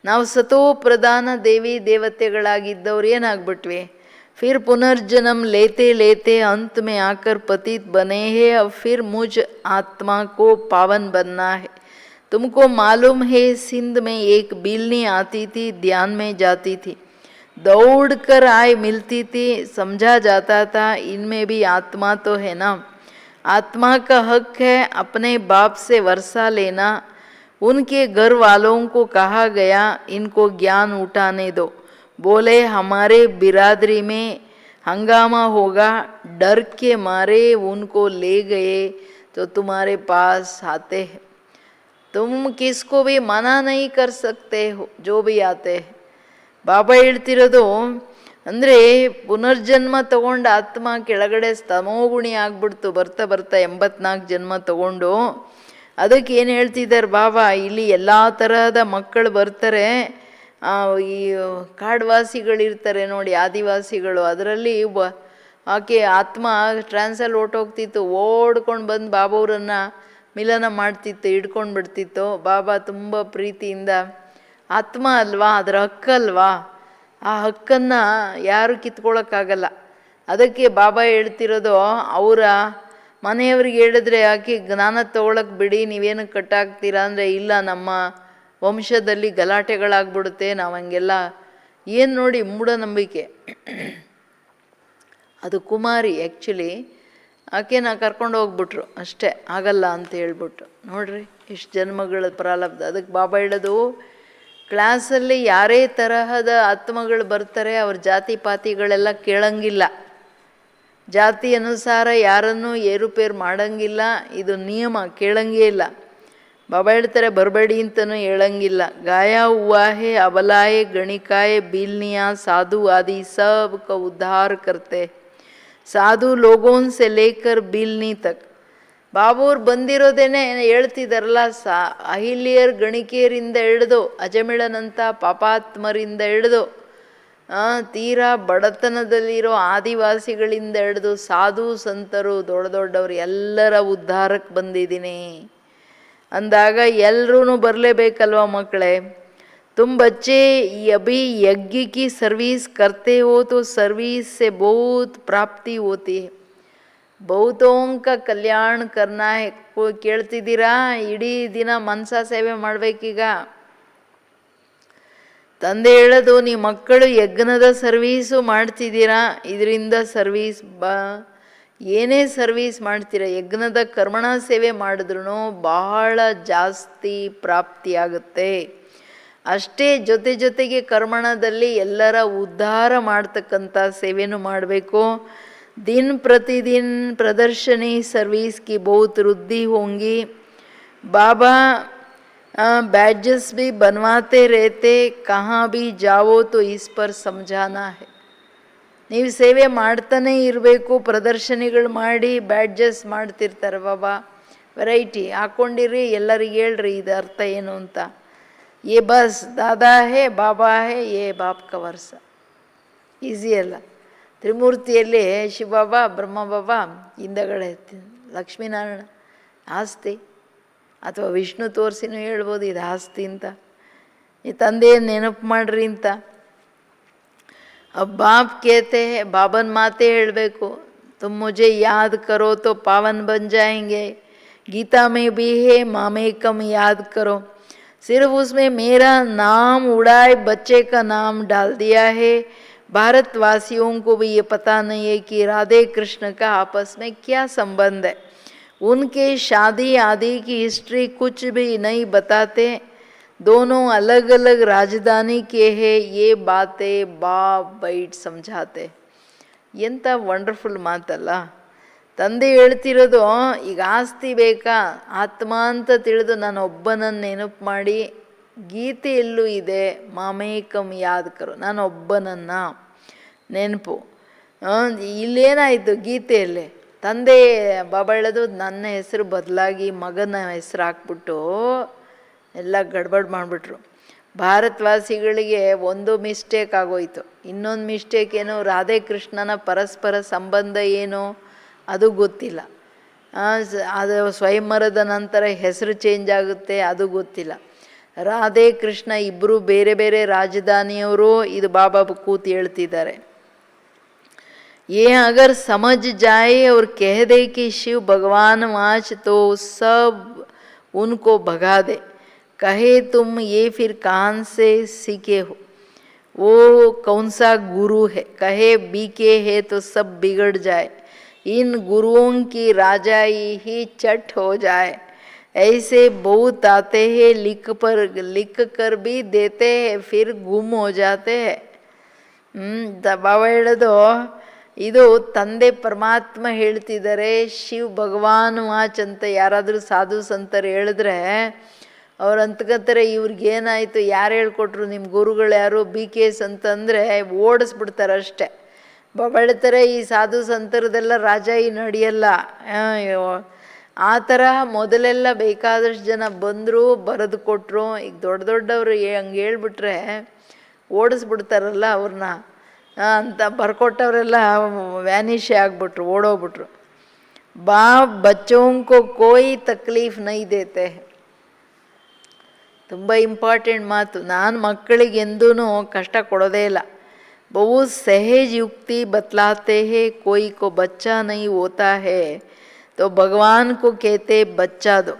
ನಾವು ಸತೋ ಪ್ರಧಾನ ದೇವಿ ದೇವತೆಗಳಾಗಿದ್ದವ್ರು ಏನಾಗ್ಬಿಟ್ವಿ, फिर पुनर्जन्म लेते लेते अंत में आकर पतित बने हैं. अब फिर मुझ आत्मा को पावन बनना है. तुमको मालूम है सिंध में एक बिल्ली आती थी, ध्यान में जाती थी, दौड़कर आए मिलती थी. समझा जाता था इनमें भी आत्मा तो है ना. आत्मा का हक है अपने बाप से वर्षा लेना. उनके घर वालों को कहा गया इनको ज्ञान उठाने दो. बोले हमारे बिरादरी में हंगामा होगा, डर के मारे उनको ले गए तो तुम्हारे पास आते हैं. तुम किसको भी मना नहीं कर सकते हो, जो भी आते हैं. ಬಾಬಾ ಹೇಳ್ತಿರೋದು ಅಂದರೆ ಪುನರ್ಜನ್ಮ ತಗೊಂಡು ಆತ್ಮ ಕೆಳಗಡೆ ಸ್ತಮೋಗುಣಿ ಆಗ್ಬಿಡ್ತು. ಬರ್ತಾ ಬರ್ತಾ 84 ಜನ್ಮ ತಗೊಂಡು. ಅದಕ್ಕೆ ಏನು ಹೇಳ್ತಿದ್ದಾರೆ ಬಾಬಾ, ಇಲ್ಲಿ ಎಲ್ಲ ತರಹದ ಮಕ್ಕಳು ಬರ್ತಾರೆ. ಈ ಕಾಡ್ವಾಸಿಗಳಿರ್ತಾರೆ ನೋಡಿ, ಆದಿವಾಸಿಗಳು, ಅದರಲ್ಲಿ ಆಕೆ ಆತ್ಮ ಟ್ರಾನ್ಸಲ್ಲಿ ಹೊರ್ಟೋಗ್ತಿತ್ತು. ಓಡ್ಕೊಂಡು ಬಂದು ಬಾಬಾವ್ರನ್ನು ಮಿಲನ ಮಾಡ್ತಿತ್ತು, ಹಿಡ್ಕೊಂಡು ಬಿಡ್ತಿತ್ತು. ಬಾಬಾ ತುಂಬ ಪ್ರೀತಿಯಿಂದ, ಆತ್ಮ ಅಲ್ವಾ, ಅದರ ಹಕ್ಕಲ್ವಾ, ಆ ಹಕ್ಕನ್ನು ಯಾರು ಕಿತ್ಕೊಳ್ಳೋಕ್ಕಾಗಲ್ಲ. ಅದಕ್ಕೆ ಬಾಬಾ ಹೇಳ್ತಿರೋದು, ಅವರ ಮನೆಯವ್ರಿಗೆ ಹೇಳಿದ್ರೆ ಆಕೆ ಜ್ಞಾನ ತೊಗೊಳಕ್ಕೆ ಬಿಡಿ, ನೀವೇನು ಕಟ್ಟಾಗ್ತೀರಾ ಅಂದರೆ, ಇಲ್ಲ ನಮ್ಮ ವಂಶದಲ್ಲಿ ಗಲಾಟೆಗಳಾಗ್ಬಿಡುತ್ತೆ, ನಾವು ಹಂಗೆಲ್ಲ ಏನು ನೋಡಿ ಮೂಢನಂಬಿಕೆ. ಅದು ಕುಮಾರಿ ಆ್ಯಕ್ಚುಲಿ, ಆಕೆನ ಕರ್ಕೊಂಡು ಹೋಗ್ಬಿಟ್ರು ಅಷ್ಟೇ, ಆಗಲ್ಲ ಅಂತ ಹೇಳ್ಬಿಟ್ಟು. ನೋಡ್ರಿ ಇಷ್ಟು ಜನ್ಮಗಳ ಪ್ರಾರಬ್ಧ. ಅದಕ್ಕೆ ಬಾಬಾ ಹೇಳೋದು, ಕ್ಲಾಸಲ್ಲಿ ಯಾರೇ ತರಹದ ಆತ್ಮಗಳು ಬರ್ತಾರೆ ಅವ್ರ ಜಾತಿ ಪಾತಿಗಳೆಲ್ಲ ಕೇಳಂಗಿಲ್ಲ. ಜಾತಿ ಅನುಸಾರ ಯಾರನ್ನೂ ಏರುಪೇರು ಮಾಡಂಗಿಲ್ಲ, ಇದು ನಿಯಮ, ಕೇಳಂಗೇ ಇಲ್ಲ. ಬಾಬಾ ಹೇಳ್ತಾರೆ ಬರಬೇಡಿ ಅಂತಲೂ ಹೇಳಂಗಿಲ್ಲ. ಗಾಯ ಹುआ है अबलाए गणिकाए बीलनिया साधु आदि सब का उद्धार करते. ಸಾಧು ಲೋಗೋನ್ ಸೆ ಲೇಕರ್ ಬೀಲ್ನಿ ತಕ್. ಬಾಬೂರು ಬಂದಿರೋದೇನೆ ಹೇಳ್ತಿದ್ದಾರಲ್ಲ, ಅಹಿಲ್ಯರ್ ಗಣಿಕೆಯರಿಂದ ಹಿಡಿದು ಅಜಮಿಳನಂಥ ಪಾಪಾತ್ಮರಿಂದ ಹಿಡಿದು ತೀರಾ ಬಡತನದಲ್ಲಿರೋ ಆದಿವಾಸಿಗಳಿಂದ ಹಿಡಿದು ಸಾಧು ಸಂತರು ದೊಡ್ಡ ದೊಡ್ಡವರು ಎಲ್ಲರ ಉದ್ಧಾರಕ್ಕೆ ಬಂದಿದ್ದೀನಿ ಅಂದಾಗ ಎಲ್ಲರೂ ಬರಲೇಬೇಕಲ್ವ ಮಕ್ಕಳೇ. तुम बच्चे अभी यज्ञ की सर्विस करते हो तो सर्विस से बहुत प्राप्ति होती है. बहुतों का कल्याण करना है. ಕೇಳ್ತಿದ್ದೀರಾ? ಇಡೀ ದಿನ ಮನಸಾ ಸೇವೆ ಮಾಡಬೇಕೀಗ. ತಂದೆ ಹೇಳೋದು, ನೀವು ಮಕ್ಕಳು ಯಜ್ಞದ ಸರ್ವೀಸು ಮಾಡ್ತಿದ್ದೀರಾ, ಇದರಿಂದ ಸರ್ವೀಸ್ ಏನೇ ಸರ್ವೀಸ್ ಮಾಡ್ತೀರ, ಯಜ್ಞದ ಕರ್ಮಣ ಸೇವೆ ಮಾಡಿದ್ರೂ ಬಹಳ ಜಾಸ್ತಿ ಪ್ರಾಪ್ತಿಯಾಗುತ್ತೆ. ಅಷ್ಟೇ ಜೊತೆಗೆ ಕರ್ಮಣದಲ್ಲಿ ಎಲ್ಲರ ಉದ್ಧಾರ ಮಾಡ್ತಕ್ಕಂಥ ಸೇವೆನೂ ಮಾಡಬೇಕು. दिन प्रतिदिन प्रदर्शनी सर्विस की बहुत वृद्धि होंगी. बाबा बैजेस भी बनवाते रहते, कहाँ भी जाओ तो इस पर समझाना है. ನೀವು ಸೇವೆ ಮಾಡ್ತಾನೆ ಇರಬೇಕು, ಪ್ರದರ್ಶನಿಗಳು ಮಾಡಿ ಬ್ಯಾಡ್ಜಸ್ ಮಾಡ್ತಿರ್ತಾರೆ ಬಾಬಾ, ವೆರೈಟಿ ಹಾಕ್ಕೊಂಡಿರಿ, ಎಲ್ಲರಿಗೆ ಹೇಳ್ರಿ ಇದು ಅರ್ಥ ಏನು ಅಂತ. ये बस दादा है बाबा है ये बाप का वर्ष. ಈಸಿ ಅಲ್ಲ. ತ್ರಿಮೂರ್ತಿಯಲ್ಲಿ ಶಿವಬಾಬಾ ಬ್ರಹ್ಮಬಾಬಾ, ಹಿಂದಗಡೆ ಲಕ್ಷ್ಮೀನಾರಾಯಣ ಆಸ್ತಿ, ಅಥವಾ ವಿಷ್ಣು ತೋರಿಸಿನೂ ಹೇಳ್ಬೋದು ಇದು ಆಸ್ತಿ ಅಂತ. ಈ ತಂದೆಯನ್ನು ನೆನಪು ಮಾಡ್ರಿ ಅಂತ. ಬಾಪ್ ಕೇತೆ, ಬಾಬನ ಮಾತೇ ಹೇಳಬೇಕು. ತುಮ್ ಮುझे याद करो तो पावन बन जाएंगे. गीता में भी है मामेकम याद करो. सिर्फ उसमें मेरा नाम उड़ाए बच्चे का नाम डाल दिया है. भारतवासियों को भी ये पता नहीं है कि राधे कृष्ण का आपस में क्या संबंध है. उनके शादी आदि की हिस्ट्री कुछ भी नहीं बताते. दोनों अलग अलग राजधानी के हैं. ये बातें बाप बैठ समझाते. ಎಂಥ ವಂಡರ್ಫುಲ್ ಮಾತಲ್ಲ. ತಂದೆ ಹೇಳ್ತಿರೋದು, ಈಗ ಆಸ್ತಿ ಬೇಕಾ, ಆತ್ಮ ಅಂತ ತಿಳಿದು ನಾನು ಒಬ್ಬನನ್ನು ನೆನಪು ಮಾಡಿ, ಗೀತೆಯಲ್ಲೂ ಇದೆ ಮಾಮೇಕಂ ಯಾದ್ ಕರೋ, ನಾನು ಒಬ್ಬನನ್ನು ನೆನಪು. ಇಲ್ಲೇನಾಯಿತು ಗೀತೆಯಲ್ಲಿ, ತಂದೆ ಬಾಬಾ ಹೇಳೋದು ನನ್ನ ಹೆಸರು ಬದಲಾಗಿ ಮಗನ ಹೆಸರು ಹಾಕ್ಬಿಟ್ಟು ಎಲ್ಲ ಗಡ್ಬಡ್ ಮಾಡಿಬಿಟ್ರು. ಭಾರತವಾಸಿಗಳಿಗೆ ಒಂದು ಮಿಸ್ಟೇಕ್ ಆಗೋಯ್ತು. ಇನ್ನೊಂದು ಮಿಸ್ಟೇಕ್ ಏನು, ರಾಧೆ ಕೃಷ್ಣನ ಪರಸ್ಪರ ಸಂಬಂಧ ಏನು ಅದು ಗೊತ್ತಿಲ್ಲ. ಅದು ಸ್ವಯಂವರದ ನಂತರ ಹೆಸರು ಚೇಂಜ್ ಆಗುತ್ತೆ ಅದು ಗೊತ್ತಿಲ್ಲ. ರಾಧೆ ಕೃಷ್ಣ ಇಬ್ಬರು ಬೇರೆ ಬೇರೆ ರಾಜಧಾನಿಯವರು, ಇದು ಬಾಬಾ ಕೂತು ಹೇಳ್ತಿದ್ದಾರೆ. ये अगर समझ जाए और कह दे कि शिव भगवान वाच तो सब उनको भगा दे. कहे तुम ये फिर कहाँ से सीखे हो, वो कौन सा गुरु है. कहे बीके है तो सब बिगड़ जाए. इन गुरुओं की राजाई ही चट हो जाए. ऐसे बहुत आते हैं, लिख कर भी देते हैं, फिर गुम हो जाते हैं. ಬಾಬಾ ಹೇಳೋದು ಇದು ತಂದೆ ಪರಮಾತ್ಮ ಹೇಳ್ತಿದ್ದಾರೆ. ಶಿವ್ ಭಗವಾನ್ ವಾಚ್ ಅಂತ ಯಾರಾದರೂ ಸಾಧು ಸಂತರು ಹೇಳಿದ್ರೆ ಅವ್ರು ಅಂತ್ಕಂತಾರೆ, ಇವ್ರಿಗೇನಾಯಿತು, ಯಾರು ಹೇಳ್ಕೊಟ್ರು, ನಿಮ್ಮ ಗುರುಗಳು ಯಾರು, ಬಿ ಕೆ ಎಸ್ ಅಂತಂದರೆ ಓಡಿಸ್ಬಿಡ್ತಾರೆ ಅಷ್ಟೆ. ಬಾಬಾ ಹೇಳ್ತಾರೆ ಈ ಸಾಧು ಸಂತರದೆಲ್ಲ ರಾಜಾಯಿ ನಡೆಯಲ್ಲ. ಆ ಥರ ಮೊದಲೆಲ್ಲ ಬೇಕಾದಷ್ಟು ಜನ ಬಂದರು, ಬರೆದು ಕೊಟ್ಟರು. ಈಗ ದೊಡ್ಡ ದೊಡ್ಡವರು ಹಂಗೆ ಹೇಳ್ಬಿಟ್ರೆ ಓಡಿಸ್ಬಿಡ್ತಾರಲ್ಲ ಅವ್ರನ್ನ ಅಂತ, ಬರ್ಕೊಟ್ಟವರೆಲ್ಲ ವ್ಯಾನಿಷೇ ಆಗಿಬಿಟ್ರು, ಓಡೋಗ್ಬಿಟ್ರು. ಬಾಪ್ ಬಚ್ಚೋಂಕೋ ಕೋಯಿ ತಕ್ಲೀಫ್ ನೈ ದೇತೆ. ತುಂಬ ಇಂಪಾರ್ಟೆಂಟ್ ಮಾತು. ನಾನು ಮಕ್ಕಳಿಗೆ ಎಂದೂ ಕಷ್ಟ ಕೊಡೋದೇ ಇಲ್ಲ. ಬಹು ಸಹಜ ಯುಕ್ತಿ ಬತಲಾತೆ ಹೇ, ಕೋಯಿ ಕೋ ಬಚ್ಚಾ ನೈ ಹೋತಾ ಹೇ तो भगवान को कहते बच्चा दो.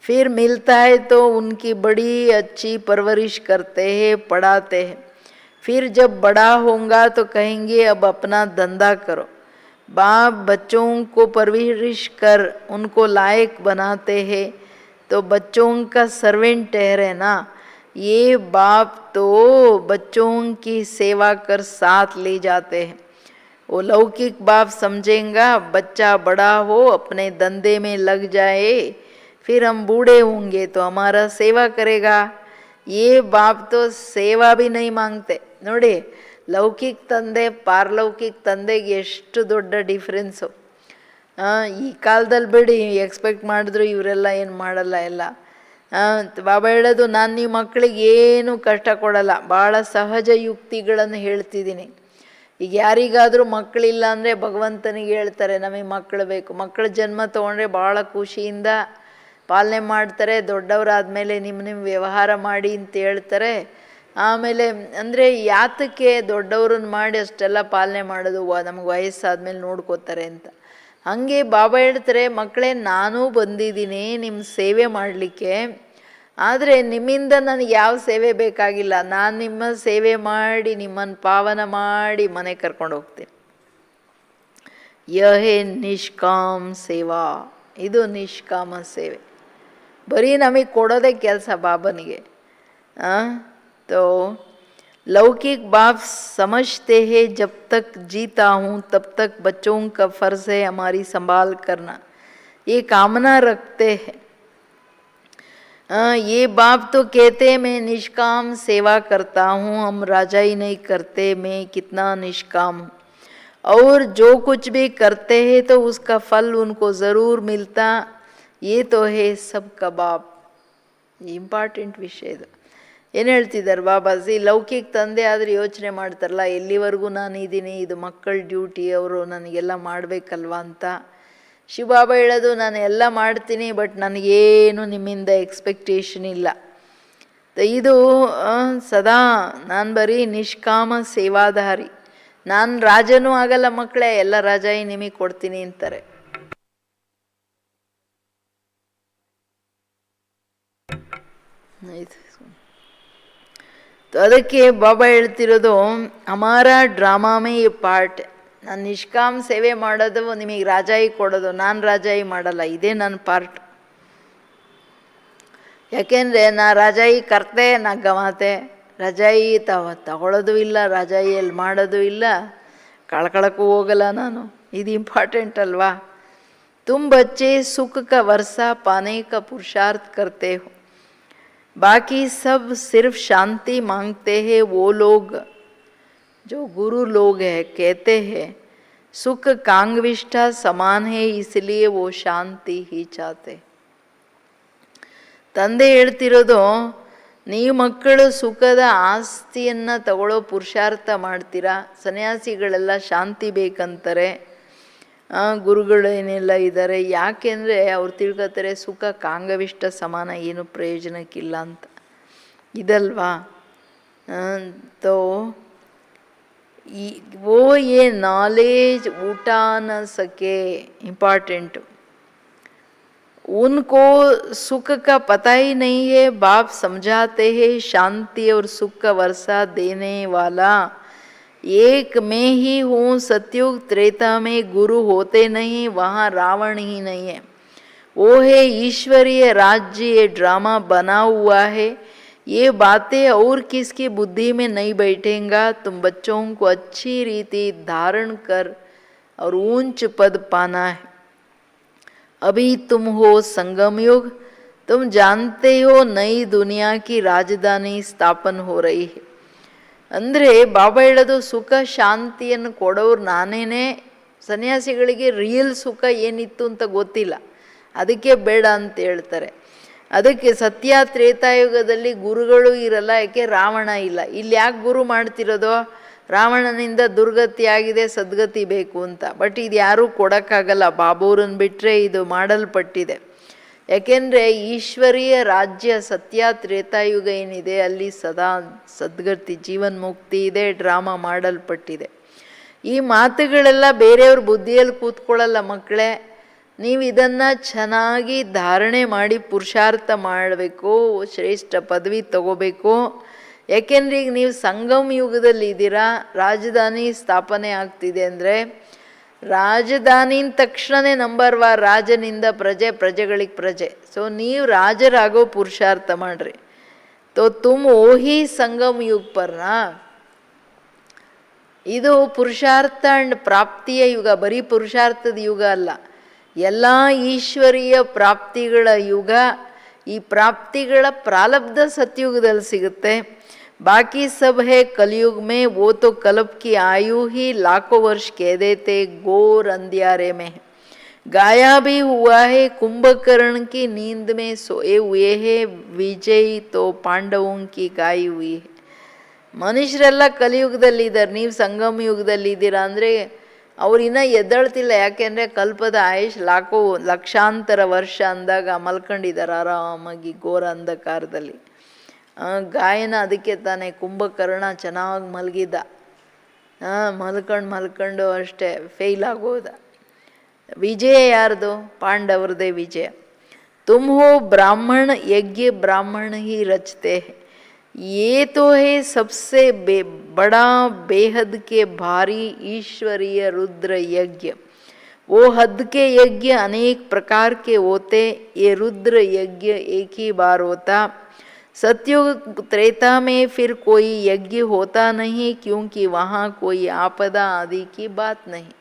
फिर मिलता है तो उनकी बड़ी अच्छी परवरिश करते हैं, पढ़ाते हैं. फिर जब बड़ा होगा तो कहेंगे अब अपना धंधा करो. बाप बच्चों को परवरिश कर उनको लायक बनाते हैं तो बच्चों का सर्वेंट ठहरे ना. ये बाप तो बच्चों की सेवा कर साथ ले जाते हैं. वो लौकिक बाप समझेगा बच्चा बड़ा हो अपने धंधे में लग जाए, फिर हम बूढ़े होंगे तो हमारा सेवा करेगा। ये बाप तो ಸೇವಾ भी नहीं मांगते ನೋಡಿ. ಲೌಕಿಕ ತಂದೆ ಪಾರಲೌಕಿಕ ತಂದೆಗೆ ಎಷ್ಟು ದೊಡ್ಡ ಡಿಫ್ರೆನ್ಸು. ಈ ಕಾಲದಲ್ಲಿ ಬಿಡಿ, ಎಕ್ಸ್ಪೆಕ್ಟ್ ಮಾಡಿದ್ರು ಇವರೆಲ್ಲ ಏನು ಮಾಡಲ್ಲ ಎಲ್ಲ. ಬಾಬಾ ಹೇಳೋದು, ನಾನು ನಿಮ್ಮ ಮಕ್ಕಳಿಗೆ ಏನು ಕಷ್ಟ ಕೊಡಲ್ಲ, ಭಾಳ ಸಹಜ ಯುಕ್ತಿಗಳನ್ನು ಹೇಳ್ತಿದ್ದೀನಿ. ಈಗ ಯಾರಿಗಾದರೂ ಮಕ್ಕಳಿಲ್ಲ ಅಂದರೆ ಭಗವಂತನಿಗೆ ಹೇಳ್ತಾರೆ ನಮಗೆ ಮಕ್ಕಳು ಬೇಕು. ಮಕ್ಕಳ ಜನ್ಮ ತೊಗೊಂಡ್ರೆ ಭಾಳ ಖುಷಿಯಿಂದ ಪಾಲನೆ ಮಾಡ್ತಾರೆ. ದೊಡ್ಡವರಾದಮೇಲೆ ನಿಮ್ಮ ವ್ಯವಹಾರ ಮಾಡಿ ಅಂತ ಹೇಳ್ತಾರೆ. ಆಮೇಲೆ ಅಂದರೆ ಯಾತಕ್ಕೆ ದೊಡ್ಡವ್ರನ್ನ ಮಾಡಿ ಅಷ್ಟೆಲ್ಲ ಪಾಲನೆ ಮಾಡೋದು, ನಮಗೆ ವಯಸ್ಸಾದ್ಮೇಲೆ ನೋಡ್ಕೋತಾರೆ ಅಂತ. ಹಾಗೆ ಬಾಬಾ ಹೇಳ್ತಾರೆ, ಮಕ್ಕಳೇ ನಾನೂ ಬಂದಿದ್ದೀನಿ ನಿಮ್ಮ ಸೇವೆ ಮಾಡಲಿಕ್ಕೆ, ಆದರೆ ನಿಮ್ಮಿಂದ ನನಗೆ ಯಾವ ಸೇವೆ ಬೇಕಾಗಿಲ್ಲ. ನಾನು ನಿಮ್ಮ ಸೇವೆ ಮಾಡಿ ನಿಮ್ಮನ್ನು ಪಾವನ ಮಾಡಿ ಮನೆ ಕರ್ಕೊಂಡು ಹೋಗ್ತೀನಿ. ಯಹೇ ನಿಷ್ಕಾಮ ಸೇವಾ, ಇದು ನಿಷ್ಕಾಮ ಸೇವೆ. ಬರೀ ನಮಗೆ ಕೊಡೋದೇ ಕೆಲಸ ಬಾಬನಿಗೆ. तो लौकिक बाप समझते हैं जब तक जीता हूँ तब तक बच्चों का फ़र्ज़ है हमारी संभाल करना, ये कामना रखते हैं. ये बाप तो कहते मैं निष्काम सेवा करता हूँ, हम राजाई नहीं करते, मैं कितना निष्काम हूँ. और जो कुछ भी करते हैं तो उसका फल उनको ज़रूर मिलता. ये तो है सबका बाप. ಇಂಪಾರ್ಟೆಂಟ್ ವಿಷಯ ಇದು. ಏನು ಹೇಳ್ತಿದ್ದಾರೆ ಬಾಬಾಜಿ, ಲೌಕಿಕ ತಂದೆ ಆದರೆ ಯೋಚನೆ ಮಾಡ್ತಾರಲ್ಲ ಎಲ್ಲಿವರೆಗೂ ನಾನು ಇದ್ದೀನಿ, ಇದು ಮಕ್ಕಳ ಡ್ಯೂಟಿ, ಅವರು ನನಗೆಲ್ಲ ಮಾಡಬೇಕಲ್ವ ಅಂತ. ಶಿವಬಾಬಾ ಹೇಳೋದು, ನಾನು ಎಲ್ಲ ಮಾಡ್ತೀನಿ, ಬಟ್ ನನಗೇನು ನಿಮ್ಮಿಂದ ಎಕ್ಸ್ಪೆಕ್ಟೇಷನ್ ಇಲ್ಲ. ಇದು ಸದಾ ನಾನು ಬರೀ ನಿಷ್ಕಾಮ ಸೇವಾಧಾರಿ, ನಾನು ರಾಜನೂ ಆಗಲ್ಲ ಮಕ್ಕಳೇ, ಎಲ್ಲ ರಾಜಾಯಿ ನಿಮಗೆ ಕೊಡ್ತೀನಿ ಅಂತಾರೆ. ಅದಕ್ಕೆ ಬಾಬಾ ಹೇಳ್ತಿರೋದು, ಹಮಾರ ಡ್ರಾಮಾಮೇ ಈ ಪಾರ್ಟ್. ನಾನು ನಿಷ್ಕಾಮ್ ಸೇವೆ ಮಾಡೋದು, ನಿಮಗೆ ರಾಜಾಯಿ ಕೊಡೋದು, ನಾನು ರಾಜಾಯಿ ಮಾಡಲ್ಲ, ಇದೇ ನನ್ನ ಪಾರ್ಟ್. ಯಾಕೆಂದರೆ ನಾ ರಾಜಾಯಿ ಕರ್ತೆ ನಾ ಗಮಾತೆ, ರಾಜಾಯಿ ತಗೊಳ್ಳೋದು ಇಲ್ಲ, ರಾಜಾಯಿಯಲ್ಲಿ ಮಾಡೋದು ಇಲ್ಲ, ಕಳ್ಕೊಳಕ್ಕೂ ಹೋಗಲ್ಲ ನಾನು. ಇದು ಇಂಪಾರ್ಟೆಂಟ್ ಅಲ್ವಾ. तुम बच्चे सुख का वर्षा पाने का पुरुषार्थ करते हो, बाकी सब सिर्फ शांति मांगते हैं. वो लोग जो गुरु लोग हैं कहते हैं सुख कांगविष्ठा समान है, इसलिए वो शांति ही चाहते. ತಂದೆ ಹೇಳ್ತಿರೋದು, ನೀವು ಮಕ್ಕಳು ಸುಖದ ಆಸ್ತಿಯನ್ನು ತಗೊಳ್ಳೋ ಪುರುಷಾರ್ಥ ಮಾಡ್ತೀರಾ, ಸನ್ಯಾಸಿಗಳೆಲ್ಲ ಶಾಂತಿ ಬೇಕಂತಾರೆ, ಗುರುಗಳೇನೆಲ್ಲ ಇದ್ದಾರೆ. ಯಾಕೆಂದರೆ ಅವ್ರು ತಿಳ್ಕೊತಾರೆ ಸುಖ ಕಾಂಗವಿಷ್ಟ ಸಮಾನ, ಏನು ಪ್ರಯೋಜನಕ್ಕಿಲ್ಲ ಅಂತ. ಇದಲ್ವಾ. तो वो ये नॉलेज उठा न सके, इम्पॉर्टेंट. उनको सुख का पता ही नहीं है. बाप समझाते हैं शांति और सुख का वर्षा देने वाला एक मैं ही हूँ. सतयुग त्रेता में गुरु होते नहीं, वहाँ रावण ही नहीं है. वो है ईश्वरीय राज्य, ये ड्रामा बना हुआ है. ये बातें और किसकी बुद्धि में नहीं बैठेगा. तुम बच्चों को अच्छी रीति धारण कर और ऊंच पद पाना है. अभी तुम हो संगम युग, तुम जानते हो नई दुनिया की राजधानी स्थापन हो रही है. ಅಂದರೆ ಬಾಬಾ ಹೇಳೋದು, ಸುಖ ಶಾಂತಿಯನ್ನು ಕೊಡೋರು ನಾನೇನೆ. ಸನ್ಯಾಸಿಗಳಿಗೆ ರಿಯಲ್ ಸುಖ ಏನಿತ್ತು ಅಂತ ಗೊತ್ತಿಲ್ಲ, ಅದಕ್ಕೆ ಬೇಡ ಅಂತ ಹೇಳ್ತಾರೆ. ಅದಕ್ಕೆ ಸತ್ಯ ತ್ರೇತಾಯುಗದಲ್ಲಿ ಗುರುಗಳು ಇರಲ್ಲ, ಯಾಕೆ ರಾವಣ ಇಲ್ಲ. ಇಲ್ಲಿ ಯಾಕೆ ಗುರು ಮಾಡ್ತಿರೋದು, ರಾವಣನಿಂದ ದುರ್ಗತಿ ಆಗಿದೆ, ಸದ್ಗತಿ ಬೇಕು ಅಂತ. ಬಟ್ ಇದು ಯಾರೂ ಕೊಡೋಕ್ಕಾಗಲ್ಲ, ಬಾಬೂರನ್ನು ಬಿಟ್ಟರೆ ಇದು ಮಾಡಲ್ಪಟ್ಟಿದೆ. ಯಾಕೆಂದರೆ ಈಶ್ವರೀಯ ರಾಜ್ಯ ಸತ್ಯ ತ್ರೇತಾಯುಗ ಏನಿದೆ ಅಲ್ಲಿ ಸದಾ ಸದ್ಗತಿ ಜೀವನ್ ಮುಕ್ತಿ ಇದೆ, ಡ್ರಾಮಾ ಮಾಡಲ್ಪಟ್ಟಿದೆ. ಈ ಮಾತುಗಳೆಲ್ಲ ಬೇರೆಯವ್ರ ಬುದ್ಧಿಯಲ್ಲಿ ಕೂತ್ಕೊಳ್ಳಲ್ಲ ಮಕ್ಕಳೇ. ನೀವು ಇದನ್ನು ಚೆನ್ನಾಗಿ ಧಾರಣೆ ಮಾಡಿ ಪುರುಷಾರ್ಥ ಮಾಡಬೇಕು, ಶ್ರೇಷ್ಠ ಪದವಿ ತಗೋಬೇಕು. ಯಾಕೆಂದರೆ ಈಗ ನೀವು ಸಂಗಮ ಯುಗದಲ್ಲಿ ಇದ್ದೀರಾ, ರಾಜಧಾನಿ ಸ್ಥಾಪನೆ ಆಗ್ತಿದೆ ಅಂದರೆ ರಾಜಧಾನಿನ ತಕ್ಷಣವೇ ನಂಬರ್ 1 ರಾಜನಿಂದ ಪ್ರಜೆ, ಪ್ರಜೆಗಳಿಗೆ ಪ್ರಜೆ. ಸೊ ನೀವು ರಾಜರಾಗೋ ಪುರುಷಾರ್ಥ ಮಾಡ್ರಿ. तो तुम वही संगम युग पर ना, ಇದು ಪುರುಷಾರ್ಥ ಆ್ಯಂಡ್ ಪ್ರಾಪ್ತಿಯ ಯುಗ, ಬರೀ ಪುರುಷಾರ್ಥದ ಯುಗ ಅಲ್ಲ, ಎಲ್ಲ ಈಶ್ವರೀಯ ಪ್ರಾಪ್ತಿಗಳ ಯುಗ. ಈ ಪ್ರಾಪ್ತಿಗಳ ಪ್ರಾರಬ್ಧ ಸತ್ಯುಗದಲ್ಲಿ ಸಿಗುತ್ತೆ. ಬಾಕಿ ಸಬ್ ಹೇ ಕಲಿಯುಗ ಮೇ, ವೋ ತೋ ಕಲ್ಪ್ ಕಿ ಆಯು ಹಿ लाखों वर्ष कह देते घोर अंधियारे में. गाया भी हुआ है कुंभकर्ण की नींद में सोए हुए है, विजय तो पांडवों की गाई हुई है. ಮನುಷ್ಯರೆಲ್ಲ ಕಲಿಯುಗದಲ್ಲಿದ್ದಾರೆ, ನೀವು ಸಂಗಮ ಯುಗದಲ್ಲಿದ್ದೀರಾ ಅಂದರೆ ಅವ್ರಿನ್ನ ಎದ್ದೇಳ್ತಿಲ್ಲ. ಯಾಕೆಂದರೆ ಕಲ್ಪದ ಆಯುಷ್ ಲಕ್ಷಾಂತರ ವರ್ಷ ಅಂದಾಗ ಮಲ್ಕೊಂಡಿದ್ದಾರೆ ಆರಾಮಾಗಿ ಘೋರ ಅಂಧಕಾರದಲ್ಲಿ. ಗಾಯನ ಅದಕ್ಕೆ ತಾನೇ ಕುಂಭಕರ್ಣ ಚೆನ್ನಾಗಿ ಮಲಗಿದ್ದ, ಮಲ್ಕೊಂಡು ಅಷ್ಟೇ ಫೇಲ್ ಆಗೋದ. ವಿಜಯ ಯಾರ್ದು? ಪಾಂಡವ್ರದೇ ವಿಜಯ. ತುಮ್ ಹೋ ಬ್ರಾಹ್ಮಣ ಯಜ್ಞ ಬ್ರಾಹ್ಮಣ ಹಿ ರಚತೆ. ये तो है सबसे बड़ा बेहद के भारी ईश्वरीय रुद्र यज्ञ. वो हद के यज्ञ अनेक प्रकार के होते, ये रुद्र यज्ञ एक ही बार होता. सत्युग त्रेता में फिर कोई यज्ञ होता नहीं, क्योंकि वहाँ कोई आपदा आदि की बात नहीं.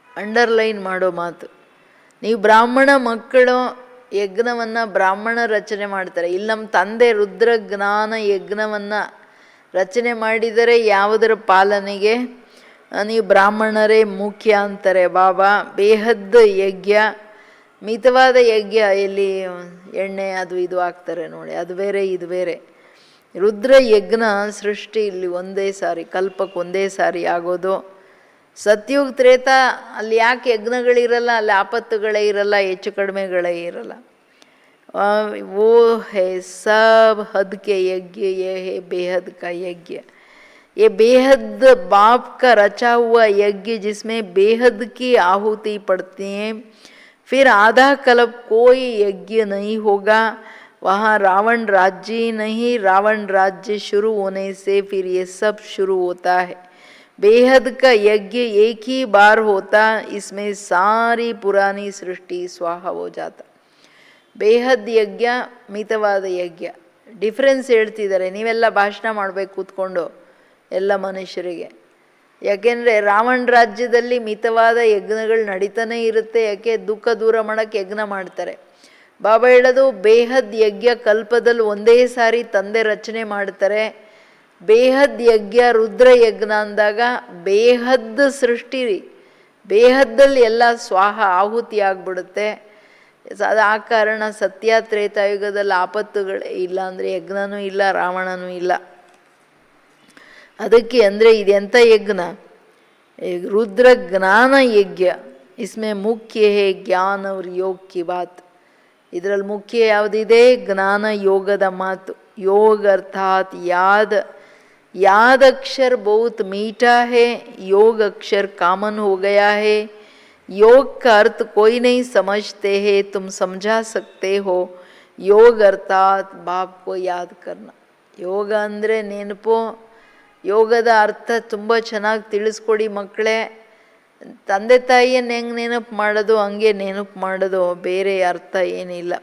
ಅಂಡರ್ಲೈನ್ ಮಾಡೋ ಮಾತು, ನೀವು ಬ್ರಾಹ್ಮಣ ಮಕ್ಕಳು ಯಜ್ಞವನ್ನು ಬ್ರಾಹ್ಮಣ ರಚನೆ ಮಾಡ್ತಾರೆ. ಇಲ್ಲಿ ನಮ್ಮ ತಂದೆ ರುದ್ರ ಜ್ಞಾನ ಯಜ್ಞವನ್ನು ರಚನೆ ಮಾಡಿದರೆ ಯಾವುದರ ಪಾಲನೆಗೆ? ನೀವು ಬ್ರಾಹ್ಮಣರೇ ಮುಖ್ಯ ಅಂತಾರೆ ಬಾಬಾ. ಬೇಹದ್ ಯಜ್ಞ, ಮಿತವಾದ ಯಜ್ಞ, ಎಲ್ಲಿ ಎಣ್ಣೆ ಅದು ಇದು ಹಾಕ್ತಾರೆ ನೋಡಿ, ಅದು ಬೇರೆ ಇದು ಬೇರೆ. ರುದ್ರ ಯಜ್ಞ ಸೃಷ್ಟಿ ಇಲ್ಲಿ ಒಂದೇ ಸಾರಿ, ಕಲ್ಪಕ್ಕೆ ಒಂದೇ ಸಾರಿ ಆಗೋದು. ಸತ್ಯುಗ ತ್ರೇತ ಅಲ್ಲಿ ಯಾಕೆ ಯಜ್ಞಗಳಿರಲ್ಲ, ಅಲ್ಲಿ ಆಪತ್ತುಗಳೇ ಇರಲ್ಲ, ಹೆಚ್ಚು ಕಡಿಮೆಗಳೇ ಇರಲ್ಲ. वो है सब हद के यज्ञ, ये है बेहद का यज्ञ. ये बेहद बाप का रचा हुआ यज्ञ जिसमें बेहद की आहुति पड़ती है. फिर आधा कल्प कोई यज्ञ नहीं होगा, वहाँ रावण राज्य नहीं. रावण राज्य शुरू होने से फिर ये सब शुरू होता है. बेहद का यज्ञ एक ही बार होता, इसमें सारी पुरानी सृष्टि स्वाहा हो जाता. ಬೇಹದ್ ಯಜ್ಞ, ಮಿತವಾದ ಯಜ್ಞ, ಡಿಫ್ರೆನ್ಸ್ ಹೇಳ್ತಿದ್ದಾರೆ. ನೀವೆಲ್ಲ ಭಾಷಣ ಮಾಡಬೇಕು ಕೂತ್ಕೊಂಡು ಎಲ್ಲ ಮನುಷ್ಯರಿಗೆ. ಯಾಕೆಂದರೆ ರಾವಣ ರಾಜ್ಯದಲ್ಲಿ ಮಿತವಾದ ಯಜ್ಞಗಳು ನಡೀತಾನೆ ಇರುತ್ತೆ. ಯಾಕೆ? ದುಃಖ ದೂರ ಮಾಡೋಕ್ಕೆ ಯಜ್ಞ ಮಾಡ್ತಾರೆ. ಬಾಬಾ ಹೇಳೋದು ಬೇಹದ್ ಯಜ್ಞ ಕಲ್ಪದಲ್ಲಿ ಒಂದೇ ಸಾರಿ ತಂದೆ ರಚನೆ ಮಾಡ್ತಾರೆ. ಬೇಹದ್ ಯಜ್ಞ ರುದ್ರ ಯಜ್ಞ ಅಂದಾಗ ಬೇಹದ್ ಸೃಷ್ಟಿ, ಬೇಹದ್ದಲ್ಲಿ ಎಲ್ಲ ಸ್ವಾಹ ಆಹುತಿ ಆಗ್ಬಿಡುತ್ತೆ. ಅದು ಆ ಕಾರಣ ಸತ್ಯ ತ್ರೇತಾಯುಗದಲ್ಲಿ ಆಪತ್ತುಗಳೇ ಇಲ್ಲ, ಅಂದರೆ ಯಜ್ಞನೂ ಇಲ್ಲ, ರಾವಣನೂ ಇಲ್ಲ. ಅದಕ್ಕೆ ಅಂದರೆ ಇದೆಂಥ ಯಜ್ಞ? रुद्र ज्ञान यज्ञ. इसमें मुख्य है ज्ञान और योग की बात. ಇದರಲ್ಲಿ ಮುಖ್ಯ ಯಾವುದಿದೆ? ಜ್ಞಾನ ಯೋಗದ ಮಾತು. योग अर्थात याद. याद अक्षर बहुत मीठा है, योग अक्षर कॉमन हो गया है. योग का अर्थ कोई नहीं समझते हैं, तुम समझा सकते हो. योग अर्थात बाप को याद करना. ಯೋಗ ಅಂದರೆ ನೆನಪು. ಯೋಗದ ಅರ್ಥ ತುಂಬ ಚೆನ್ನಾಗಿ ತಿಳಿಸ್ಕೊಡಿ ಮಕ್ಕಳೇ. ತಂದೆ ತಾಯಿಯನ್ನು ಹೆಂಗೆ ನೆನಪು ಮಾಡೋದು ಹಂಗೆ ನೆನಪು ಮಾಡೋದು, ಬೇರೆ ಅರ್ಥ ಏನಿಲ್ಲ.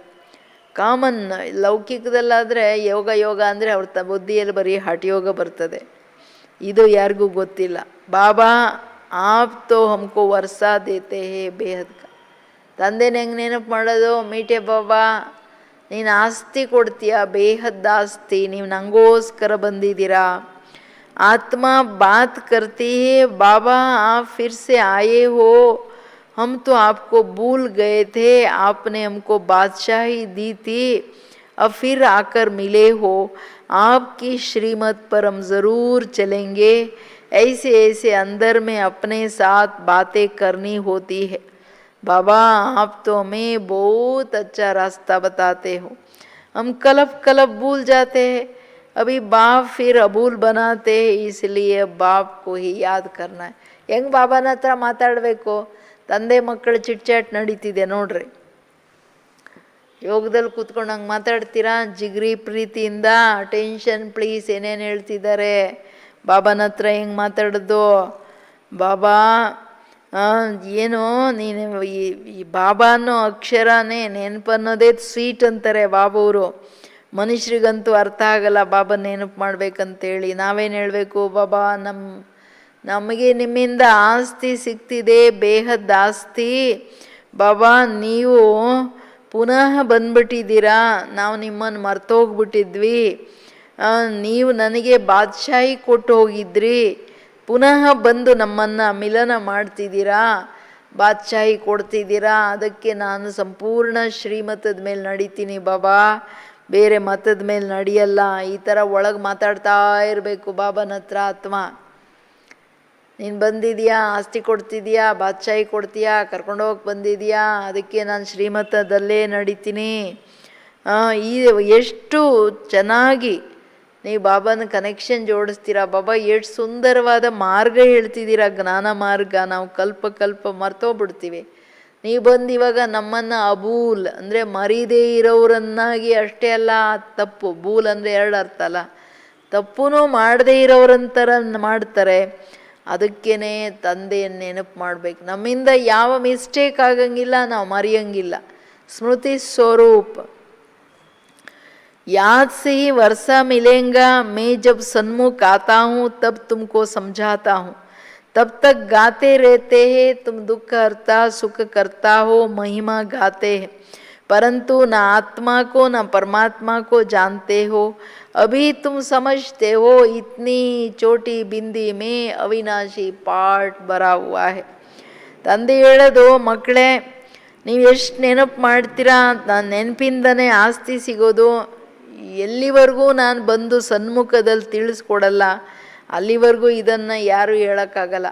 ಕಾಮನ್ ಲೌಕಿಕದಲ್ಲಾದರೆ ಯೋಗ ಯೋಗ ಅಂದರೆ ಅವ್ರ ಬುದ್ಧಿಯಲ್ಲಿ ಬರೀ ಹಠಯೋಗ ಬರ್ತದೆ. ಇದು ಯಾರಿಗೂ ಗೊತ್ತಿಲ್ಲ. ಬಾಬಾ ಆಪ್ ತೋ ಹಮ್ಕೋ ವರ್ಷ ದೇತೆ ಹೇ ಬೇಹದ್ ಕಾ. ತಂದೆನ ಹೆಂಗೆ ನೆನಪು ಮಾಡೋದು? ಮೀಟೆ ಬಾಬಾ ನೀನು ಆಸ್ತಿ ಕೊಡ್ತೀಯ, ಬೇಹದ್ ಆಸ್ತಿ, ನೀವು ನನಗೋಸ್ಕರ ಬಂದಿದ್ದೀರಾ. आत्मा बात करती है, बाबा आप फिर से आए हो, हम तो आपको भूल गए थे, आपने हमको बादशाही दी थी, अब फिर आकर मिले हो, आपकी श्रीमत पर हम ज़रूर चलेंगे. ऐसे ऐसे अंदर में अपने साथ बातें करनी होती है. बाबा आप तो हमें बहुत अच्छा रास्ता बताते हो, हम कलप कलप भूल जाते हैं. अभी बाप फिर अबूल बनाते हैं, इसलिए बाप को ही याद करना है. ಹೆಂಗೆ ಬಾಬಾನ ಹತ್ರ ಮಾತಾಡಬೇಕು? ತಂದೆ ಮಕ್ಕಳು ಚಿಟ್ಚಾಟ್ ನಡೀತಿದೆ ನೋಡ್ರಿ. ಯೋಗದಲ್ಲಿ ಕೂತ್ಕೊಂಡು ಹಂಗೆ ಮಾತಾಡ್ತೀರಾ ಜಿಗ್ರಿ ಪ್ರೀತಿಯಿಂದ? ಟೆನ್ಷನ್ ಪ್ಲೀಸ್, ಏನೇನು ಹೇಳ್ತಿದ್ದಾರೆ ಬಾಬಾನ ಹತ್ರ ಹೆಂಗೆ ಮಾತಾಡೋದು? ಬಾಬಾ ಏನು ನೀನು ಈ ಬಾಬಾ ಅನ್ನೋ ಅಕ್ಷರನೇ ನೆನಪು ಅನ್ನೋದೇ ಸ್ವೀಟ್ ಅಂತಾರೆ ಬಾಬವರು. ಮನುಷ್ಯರಿಗಂತೂ ಅರ್ಥ ಆಗಲ್ಲ ಬಾಬಾ ನೆನಪು ಮಾಡ್ಬೇಕಂತೇಳಿ. ನಾವೇನು ಹೇಳಬೇಕು, ಬಾಬಾ ನಮಗೆ ನಿಮ್ಮಿಂದ ಆಸ್ತಿ ಸಿಗ್ತಿದೆ, ಬೇಹದ್ ಆಸ್ತಿ. ಬಾಬಾ ನೀವು ಪುನಃ ಬಂದ್ಬಿಟ್ಟಿದ್ದೀರಾ, ನಾವು ನಿಮ್ಮನ್ನು ಮರ್ತೋಗ್ಬಿಟ್ಟಿದ್ವಿ. ನೀವು ನನಗೆ ಬಾದ್ಶಾಹಿ ಕೊಟ್ಟು ಹೋಗಿದ್ರಿ, ಪುನಃ ಬಂದು ನಮ್ಮನ್ನು ಮಿಲನ ಮಾಡ್ತಿದ್ದೀರಾ, ಬಾದ್ಶಾಹಿ ಕೊಡ್ತಿದ್ದೀರಾ. ಅದಕ್ಕೆ ನಾನು ಸಂಪೂರ್ಣ ಶ್ರೀಮತದ ಮೇಲೆ ನಡೀತೀನಿ ಬಾಬಾ, ಬೇರೆ ಮತದ ಮೇಲೆ ನಡೆಯಲ್ಲ. ಈ ಥರ ಒಳಗೆ ಮಾತಾಡ್ತಾ ಇರಬೇಕು ಬಾಬನ ಹತ್ರ ಆತ್ಮ. ನೀನು ಬಂದಿದೆಯಾ, ಆಸ್ತಿ ಕೊಡ್ತಿದೆಯಾ, ಬಾದ್ಶಾಹಿ ಕೊಡ್ತೀಯಾ, ಕರ್ಕೊಂಡೋಗಿ ಬಂದಿದೆಯಾ, ಅದಕ್ಕೆ ನಾನು ಶ್ರೀಮತದಲ್ಲೇ ನಡೀತೀನಿ. ಈ ಎಷ್ಟು ಚೆನ್ನಾಗಿ ನೀವು ಬಾಬಾನ ಕನೆಕ್ಷನ್ ಜೋಡಿಸ್ತೀರಾ. ಬಾಬಾ ಎಷ್ಟು ಸುಂದರವಾದ ಮಾರ್ಗ ಹೇಳ್ತಿದ್ದೀರಾ, ಜ್ಞಾನ ಮಾರ್ಗ. ನಾವು ಕಲ್ಪ ಮರ್ತೋಗ್ಬಿಡ್ತೀವಿ. ನೀವು ಬಂದು ಇವಾಗ ನಮ್ಮನ್ನು ಅಬೂಲ್ ಅಂದರೆ ಮರೀದೇ ಇರೋರನ್ನಾಗಿ ಅಷ್ಟೇ ಅಲ್ಲ, ತಪ್ಪು ಬೂಲ್ ಅಂದರೆ 2 ಅರ್ಥ ಅಲ್ಲ, ತಪ್ಪು ಮಾಡದೇ ಇರೋರಂತರ ಮಾಡ್ತಾರೆ. ಅದಕ್ಕೇ ತಂದೆಯನ್ನು ನೆನಪು ಮಾಡಬೇಕು. ನಮ್ಮಿಂದ ಯಾವ ಮಿಸ್ಟೇಕ್ ಆಗಂಗಿಲ್ಲ, ನಾವು ಮರೆಯಂಗಿಲ್ಲ. ಸ್ಮೃತಿ ಸ್ವರೂಪ. याद से ही वर्षा मिलेगा, मैं जब सन्मुख आता हूँ तब तुमको समझाता हूँ, तब तक गाते रहते हैं तुम दुख हरता सुख करता हो, महिमा गाते हैं परंतु न आत्मा को न परमात्मा को जानते हो, अभी तुम समझते हो इतनी छोटी बिंदी में अविनाशी पार्ट भरा हुआ है. ತಂದೆ ಹೇಳೋದು, ಮಕ್ಕಳೇ ನೀವು ಎಷ್ಟು ನೆನಪು ಮಾಡ್ತೀರಾ, ನಾನು ನೆನಪಿಂದನೇ ಆಸ್ತಿ ಸಿಗೋದು. ಎಲ್ಲಿವರೆಗೂ ನಾನು ಬಂದು ಸನ್ಮುಖದಲ್ಲಿ ತಿಳಿಸ್ಕೊಡಲ್ಲ ಅಲ್ಲಿವರೆಗೂ ಇದನ್ನು ಯಾರೂ ಹೇಳೋಕ್ಕಾಗಲ್ಲ.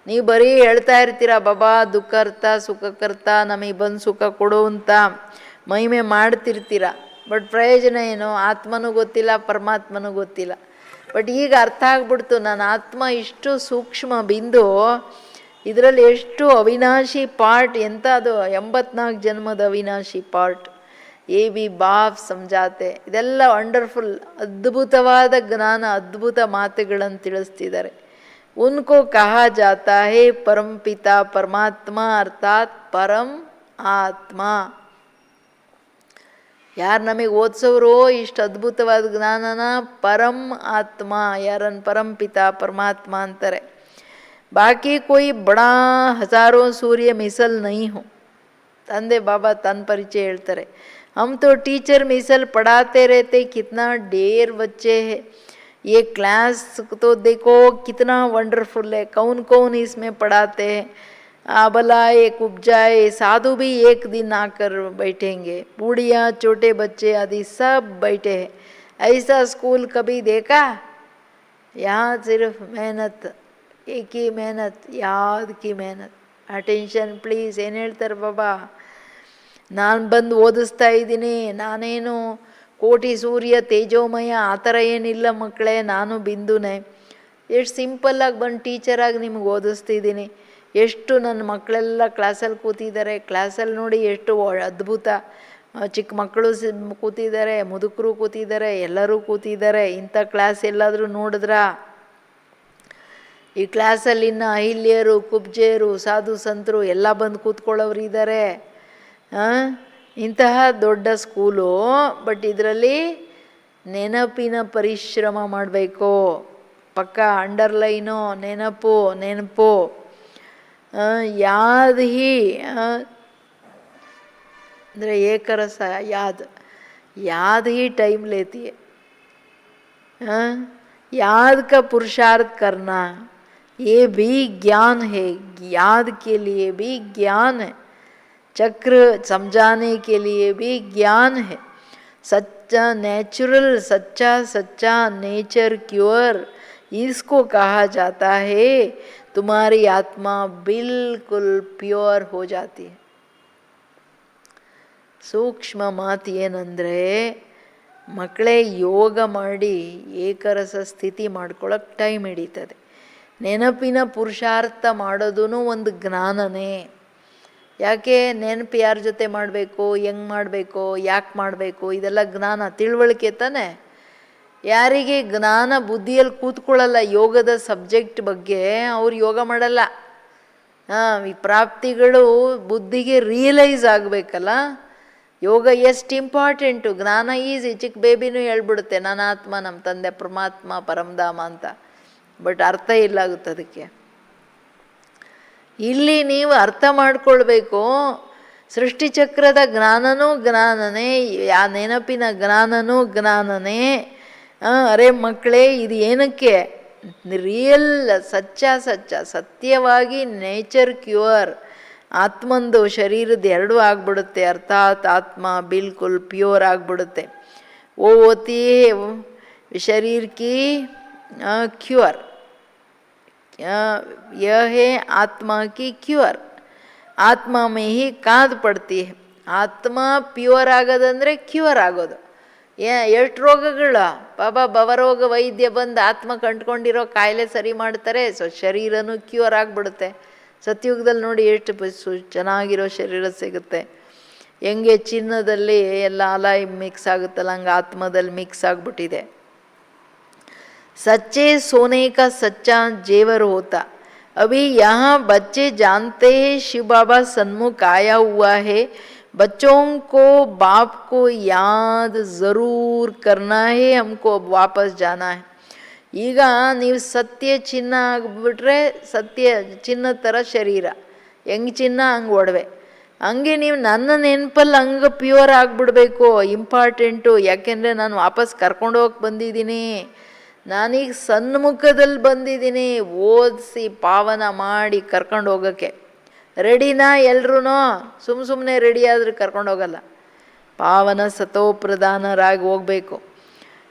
ನೀವು ಬರೀ ಹೇಳ್ತಾ ಇರ್ತೀರ, ಬಾಬಾ ದುಃಖರ್ಥ ಸುಖಕರ್ತ, ನಮಗೆ ಬಂದು ಸುಖ ಕೊಡು ಅಂತ ಮಹಿಮೆ ಮಾಡ್ತಿರ್ತೀರ. ಬಟ್ ಪ್ರಯೋಜನ ಏನು? ಆತ್ಮನೂ ಗೊತ್ತಿಲ್ಲ, ಪರಮಾತ್ಮನೂ ಗೊತ್ತಿಲ್ಲ. ಬಟ್ ಈಗ ಅರ್ಥ ಆಗ್ಬಿಡ್ತು, ನನ್ನ ಆತ್ಮ ಇಷ್ಟು ಸೂಕ್ಷ್ಮ ಬಿಂದು, ಇದರಲ್ಲಿ ಎಷ್ಟು ಅವಿನಾಶಿ ಪಾರ್ಟ್. ಎಂಥ ಅದು 84 ಜನ್ಮದ ಅವಿನಾಶಿ ಪಾರ್ಟ್. ಬಿ ಬಾಪ್ ಸಮಜಾತೆ. ಇದೆಲ್ಲ ವಂಡರ್ಫುಲ್, ಅದ್ಭುತವಾದ ಜ್ಞಾನ, ಅದ್ಭುತ ಮಾತುಗಳನ್ನು ತಿಳಿಸ್ತಿದ್ದಾರೆ. ಉನ್ಕೋ ಕಹಾ ಜಾತಾ ಹೇ ಪರಂ ಪಿತಾ ಪರಮಾತ್ಮ ಅರ್ಥಾತ್ ಪರಂ ಆತ್ಮ. ಯಾರು ನಮಗೆ ಓದಿಸೋರು ಇಷ್ಟು ಅದ್ಭುತವಾದ ಜ್ಞಾನನ ಪರಂ ಆತ್ಮ, ಯಾರನ್ನು ಪರಂ ಪಿತಾ ಪರಮಾತ್ಮ ಅಂತಾರೆ. ಬಾಕಿ कोई बड़ा हजारों सूर्य मिसल नहीं हो. ತಂದೆ ಬಾಬಾ ತನ್ನ ಪರಿಚಯ ಹೇಳ್ತಾರೆ. हम तो टीचर मिसल पढ़ाते रहते, कितना ढेर बच्चे हैं, ये क्लास तो देखो कितना वंडरफुल है, कौन कौन इसमें पढ़ाते हैं, आबलाए कुब्जाए साधु भी एक दिन आकर बैठेंगे, बूढ़िया छोटे बच्चे आदि सब बैठे हैं. ऐसा स्कूल कभी देखा? यहाँ सिर्फ मेहनत, एक ही मेहनत, याद की मेहनत. Attention please. ಏನು ಹೇಳ್ತಾರೆ ಬಾಬಾ, ನಾನು ಬಂದು ಓದಿಸ್ತಾ ಇದ್ದೀನಿ, ನಾನೇನು ಕೋಟಿ ಸೂರ್ಯ ತೇಜೋಮಯ ಆ ಥರ ಏನಿಲ್ಲ ಮಕ್ಕಳೇ, ನಾನು ಬಿಂದುನೇ. ಎಷ್ಟು ಸಿಂಪಲ್ಲಾಗಿ ಬಂದು ಟೀಚರಾಗಿ ನಿಮ್ಗೆ ಓದಿಸ್ತಿದ್ದೀನಿ. ಎಷ್ಟು ನನ್ನ ಮಕ್ಕಳೆಲ್ಲ ಕ್ಲಾಸಲ್ಲಿ ಕೂತಿದ್ದಾರೆ, ಕ್ಲಾಸಲ್ಲಿ ನೋಡಿ ಎಷ್ಟು ಅದ್ಭುತ. ಚಿಕ್ಕ ಮಕ್ಕಳು ಕೂತಿದ್ದಾರೆ, ಮುದುಕರು ಕೂತಿದ್ದಾರೆ, ಎಲ್ಲರೂ ಕೂತಿದ್ದಾರೆ. ಇಂಥ ಕ್ಲಾಸ್ ಎಲ್ಲಾದರೂ ನೋಡಿದ್ರಾ? ಈ ಕ್ಲಾಸಲ್ಲಿನ ಅಹಿಲ್ಯರು, ಕುಬ್ಜೆಯರು, ಸಾಧು ಸಂತರು ಎಲ್ಲ ಬಂದು ಕೂತ್ಕೊಳ್ಳೋರು ಇದ್ದಾರೆ. ಇಂತಹ ದೊಡ್ಡ ಸ್ಕೂಲು. ಬಟ್ ಇದರಲ್ಲಿ ನೆನಪಿನ ಪರಿಶ್ರಮ ಮಾಡಬೇಕು. ಪಕ್ಕ ಅಂಡರ್ಲೈನು, ನೆನಪು. ಯಾದ್ ಹಿ ಅಂದರೆ ಏಕರಸ ಯಾದ್ ಹಿ ಟೈಮ್ ಲೇತಿ है. याद का पुरुषार्थ करना ये भी ज्ञान है, याद के लिए भी ज्ञान है, चक्र समझाने के लिए भी ज्ञान है. सच्चा नेचुरल, सच्चा नेचर क्योर, इसको कहा जाता है. तुम्हारी आत्मा बिल्कुल प्योर हो जाती है. ಸೂಕ್ಷ್ಮ ಮಾತು ಏನಂದರೆ, ಮಕ್ಕಳೇ ಯೋಗ ಮಾಡಿ ಏಕರಸ ಸ್ಥಿತಿ ಮಾಡ್ಕೊಳ್ಳೋಕೆ ಟೈಮ್ ಹಿಡಿತದೆ. ನೆನಪಿನ ಪುರುಷಾರ್ಥ ಮಾಡೋದೂ ಒಂದು ಜ್ಞಾನನೇ. ಯಾಕೆ ನೆನಪು ಯಾರ ಜೊತೆ ಮಾಡಬೇಕು, ಹೆಂಗೆ ಮಾಡಬೇಕು, ಯಾಕೆ ಮಾಡಬೇಕು, ಇದೆಲ್ಲ ಜ್ಞಾನ, ತಿಳುವಳಿಕೆ ತಾನೆ. ಯಾರಿಗೆ ಜ್ಞಾನ ಬುದ್ಧಿಯಲ್ಲಿ ಕೂತ್ಕೊಳ್ಳಲ್ಲ ಯೋಗದ ಸಬ್ಜೆಕ್ಟ್ ಬಗ್ಗೆ, ಅವ್ರು ಯೋಗ ಮಾಡಲ್ಲ. ಈ ಪ್ರಾಪ್ತಿಗಳು ಬುದ್ಧಿಗೆ ರಿಯಲೈಸ್ ಆಗಬೇಕಲ್ಲ. ಯೋಗ ಎಷ್ಟು ಇಂಪಾರ್ಟೆಂಟು. ಜ್ಞಾನ ಈಸಿ, ಚಿಕ್ಕ ಬೇಬಿನೂ ಹೇಳ್ಬಿಡುತ್ತೆ ನನ್ನ ಆತ್ಮ ನಮ್ಮ ತಂದೆ ಪರಮಾತ್ಮ ಪರಮಧಾಮ ಅಂತ. ಬಟ್ ಅರ್ಥ ಇಲ್ಲ ಆಗುತ್ತೆ ಅದಕ್ಕೆ. ಇಲ್ಲಿ ನೀವು ಅರ್ಥ ಮಾಡ್ಕೊಳ್ಬೇಕು, ಸೃಷ್ಟಿಚಕ್ರದ ಜ್ಞಾನನೂ ಜ್ಞಾನನೇ, ಆ ನೆನಪಿನ ಜ್ಞಾನನೂ ಜ್ಞಾನನೇ. ಅರೆ ಮಕ್ಕಳೇ, ಇದು ಏನಕ್ಕೆ? ರಿಯಲ್ ಸತ್ಯವಾಗಿ ನೇಚರ್ ಕ್ಯೂರ್. ಆತ್ಮಂದು ಶರೀರದ ಎರಡೂ ಆಗ್ಬಿಡುತ್ತೆ, ಅರ್ಥಾತ್ ಆತ್ಮ ಬಿಲ್ಕುಲ್ ಪ್ಯೂರ್ ಆಗಿಬಿಡುತ್ತೆ. ಓ ಹೋತಿ ಶರೀರ ಕಿ ಕ್ಯೂರ್, यह है आत्मा की क्यूर. ಆತ್ಮ ಮೇ ಹಿ ಕಾದು ಪಡ್ತಿ. ಆತ್ಮ ಪ್ಯೂರ್ ಆಗೋದಂದರೆ ಕ್ಯೂರ್ ಆಗೋದು. ಎಷ್ಟು ರೋಗಗಳ ಬಾಬಾ ಭವರೋಗ ವೈದ್ಯ ಬಂದು ಆತ್ಮ ಕಂಡ್ಕೊಂಡಿರೋ ಕಾಯಿಲೆ ಸರಿ ಮಾಡ್ತಾರೆ. ಶರೀರನೂ ಕ್ಯೂರ್ ಆಗಿಬಿಡುತ್ತೆ. ಸತ್ಯುಗದಲ್ಲಿ ನೋಡಿ ಎಷ್ಟು ಚೆನ್ನಾಗಿರೋ ಶರೀರ ಸಿಗುತ್ತೆ. ಹೆಂಗೆ ಚಿನ್ನದಲ್ಲಿ ಎಲ್ಲ ಅಲಾಯ್ ಮಿಕ್ಸ್ ಆಗುತ್ತಲ್ಲ, ಹಂಗೆ ಆತ್ಮದಲ್ಲಿ ಮಿಕ್ಸ್ ಆಗಿಬಿಟ್ಟಿದೆ. सच्चे सोने का सच्चा जेवर होता. अभी यहाँ बच्चे जानते हैं शिव बाबा सन्मुख आया हुआ है, बच्चों को बाप को याद ज़रूर करना है, हमको अब वापस जाना है. ಈಗ ನೀವು ಸತ್ಯ ಚಿನ್ನ ಆಗಿಬಿಟ್ರೆ ಸತ್ಯ ಚಿನ್ನ ಥರ ಶರೀರ, ಹೆಂಗೆ ಚಿನ್ನ ಹಂಗೆ ಒಡವೆ, ಹಂಗೆ ನೀವು ನನ್ನ ನೆನಪಲ್ಲಿ ಹಂಗೆ ಪ್ಯೂರ್ ಆಗಿಬಿಡ್ಬೇಕು. ಇಂಪಾರ್ಟೆಂಟು. ಯಾಕೆಂದರೆ ನಾನು ವಾಪಸ್ ಕರ್ಕೊಂಡೋಗಕ್ಕೆ ಬಂದಿದ್ದೀನಿ. ನಾನೀಗ ಸನ್ಮುಖದಲ್ಲಿ ಬಂದಿದ್ದೀನಿ, ಓದಿಸಿ ಪಾವನ ಮಾಡಿ ಕರ್ಕೊಂಡು ಹೋಗೋಕ್ಕೆ. ರೆಡಿನಾ ಎಲ್ರೂ? ಸುಮ್ಮನೆ ರೆಡಿ ಆದರೆ ಕರ್ಕೊಂಡು ಹೋಗಲ್ಲ. ಪಾವನ ಸತೋಪ್ರಧಾನರಾಗಿ ಹೋಗಬೇಕು.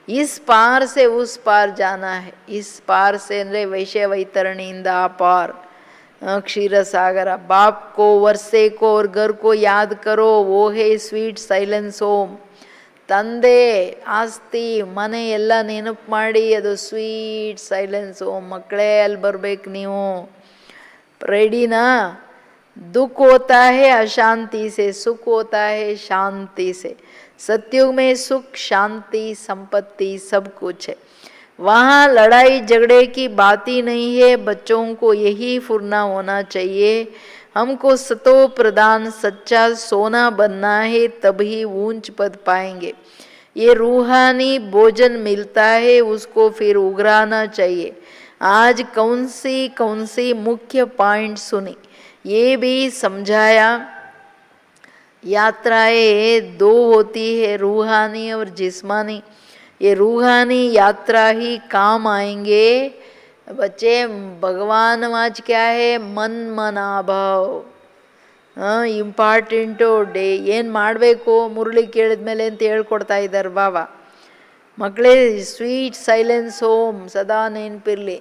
ಇಸ್ ಪಾರ್ ಸೆ ಉಸ್ ಪಾರ್ ಜಾನ ಹೈ. ಇಸ್ ಪಾರ್ ಸೆ ಅಂದರೆ ವೈಶ್ಯ ವೈತರಣಿಯಿಂದ ಆ ಪಾರ್ ಕ್ಷೀರಸಾಗರ. ಬಾಪ್ ಕೋ ವರ್ಷೆ ಕೋ ಅವ್ರ ಘರ್ ಕೋ ಯಾದ್ ಕರೋ, ಓ ಹೇ ಸ್ವೀಟ್ ಸೈಲೆನ್ಸ್ ಹೋಮ್. ತಂದೆ ಆಸ್ತಿ ಮನೆ ಎಲ್ಲ ನೆನಪು ಮಾಡಿ, ಅದು ಸ್ವೀಟ್ ಸೈಲೆನ್ಸು. ಮಕ್ಕಳೇ ಅಲ್ಲಿ ಬರ್ಬೇಕು ನೀವು. ರೆಡಿನಾ? दुख होता है अशांति से, सुख होता है शांति से. सत्युग में सुख शांति संपत्ति सब कुछ है. वहाँ लड़ाई झगड़े की बात ही नहीं है. बच्चों को यही फुरना होना चाहिए. हमको सतो प्रधान सच्चा सोना बनना है, तभी ऊंच पद पाएंगे. ये रूहानी भोजन मिलता है, उसको फिर उगराना चाहिए. आज कौन सी मुख्य पॉइंट सुनी, ये भी समझाया. यात्राएं दो होती है, रूहानी और जिस्मानी. ये रूहानी यात्रा ही काम आएंगे. बच्चे भगवान आज क्या है? मन मनाभाव. ಇಂಪಾರ್ಟೆಂಟು. ಏನು ಮಾಡಬೇಕು ಮುರಳಿ ಕೇಳಿದ್ಮೇಲೆ ಅಂತ ಹೇಳ್ಕೊಡ್ತಾ ಇದ್ದಾರೆ ಬಾಬಾ. ಮಕ್ಕಳೇ, ಸ್ವೀಟ್ ಸೈಲೆನ್ಸ್ ಹೋಮ್ ಸದಾ ನೆನಪಿರಲಿ.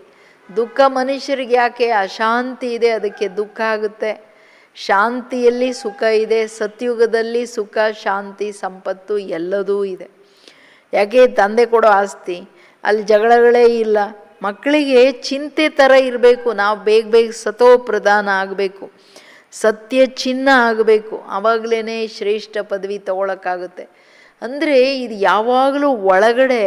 ದುಃಖ ಮನುಷ್ಯರಿಗೆ ಯಾಕೆ? ಅಶಾಂತಿ ಇದೆ, ಅದಕ್ಕೆ ದುಃಖ ಆಗುತ್ತೆ. ಶಾಂತಿಯಲ್ಲಿ ಸುಖ ಇದೆ. ಸತ್ಯುಗದಲ್ಲಿ ಸುಖ ಶಾಂತಿ ಸಂಪತ್ತು ಎಲ್ಲದೂ ಇದೆ. ಯಾಕೆ? ತಂದೆ ಕೊಡೋ ಆಸ್ತಿ, ಅಲ್ಲಿ ಜಗಳಗಳೇ ಇಲ್ಲ. ಮಕ್ಕಳಿಗೆ ಚಿಂತೆ ಥರ ಇರಬೇಕು. ನಾವು ಬೇಗ ಸತೋ ಪ್ರಧಾನ ಆಗಬೇಕು, ಸತ್ಯ ಚಿನ್ನ ಆಗಬೇಕು. ಆವಾಗಲೇ ಶ್ರೇಷ್ಠ ಪದವಿ ತಗೊಳಕ್ಕಾಗುತ್ತೆ. ಅಂದರೆ ಇದು ಯಾವಾಗಲೂ ಒಳಗಡೆ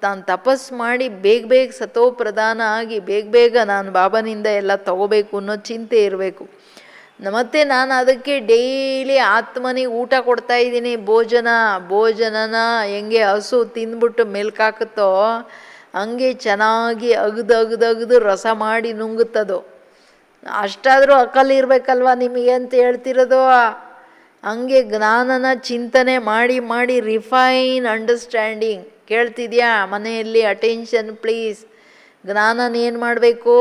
ತಾನು ತಪಸ್ಸು ಮಾಡಿ ಬೇಗ ಸತೋ ಪ್ರಧಾನ ಆಗಿ ಬೇಗ ನಾನು ಬಾಬನಿಂದ ಎಲ್ಲ ತಗೋಬೇಕು ಅನ್ನೋ ಚಿಂತೆ ಇರಬೇಕು. ಮತ್ತು ನಾನು ಅದಕ್ಕೆ ಡೈಲಿ ಆತ್ಮನಿಗೆ ಊಟ ಕೊಡ್ತಾ ಇದ್ದೀನಿ. ಭೋಜನನ ಹೆಂಗೆ ಹಸು ತಿಂದ್ಬಿಟ್ಟು ಮೆಲ್ಕಾಕುತ್ತೋ ಹಂಗೆ ಚೆನ್ನಾಗಿ ಅಗದು ರಸ ಮಾಡಿ ನುಂಗುತ್ತದೋ. ಅಷ್ಟಾದರೂ ಅಕಲಿರ್ಬೇಕಲ್ವ ನಿಮಗೆ ಅಂತ ಹೇಳ್ತಿರೋದು. ಹಂಗೆ ಜ್ಞಾನನ ಚಿಂತನೆ ಮಾಡಿ ರಿಫೈನ್ ಅಂಡರ್ಸ್ಟ್ಯಾಂಡಿಂಗ್. ಕೇಳ್ತಿದ್ಯಾ ಮನೆಯಲ್ಲಿ? Attention please. ಜ್ಞಾನನ ಏನು ಮಾಡಬೇಕು?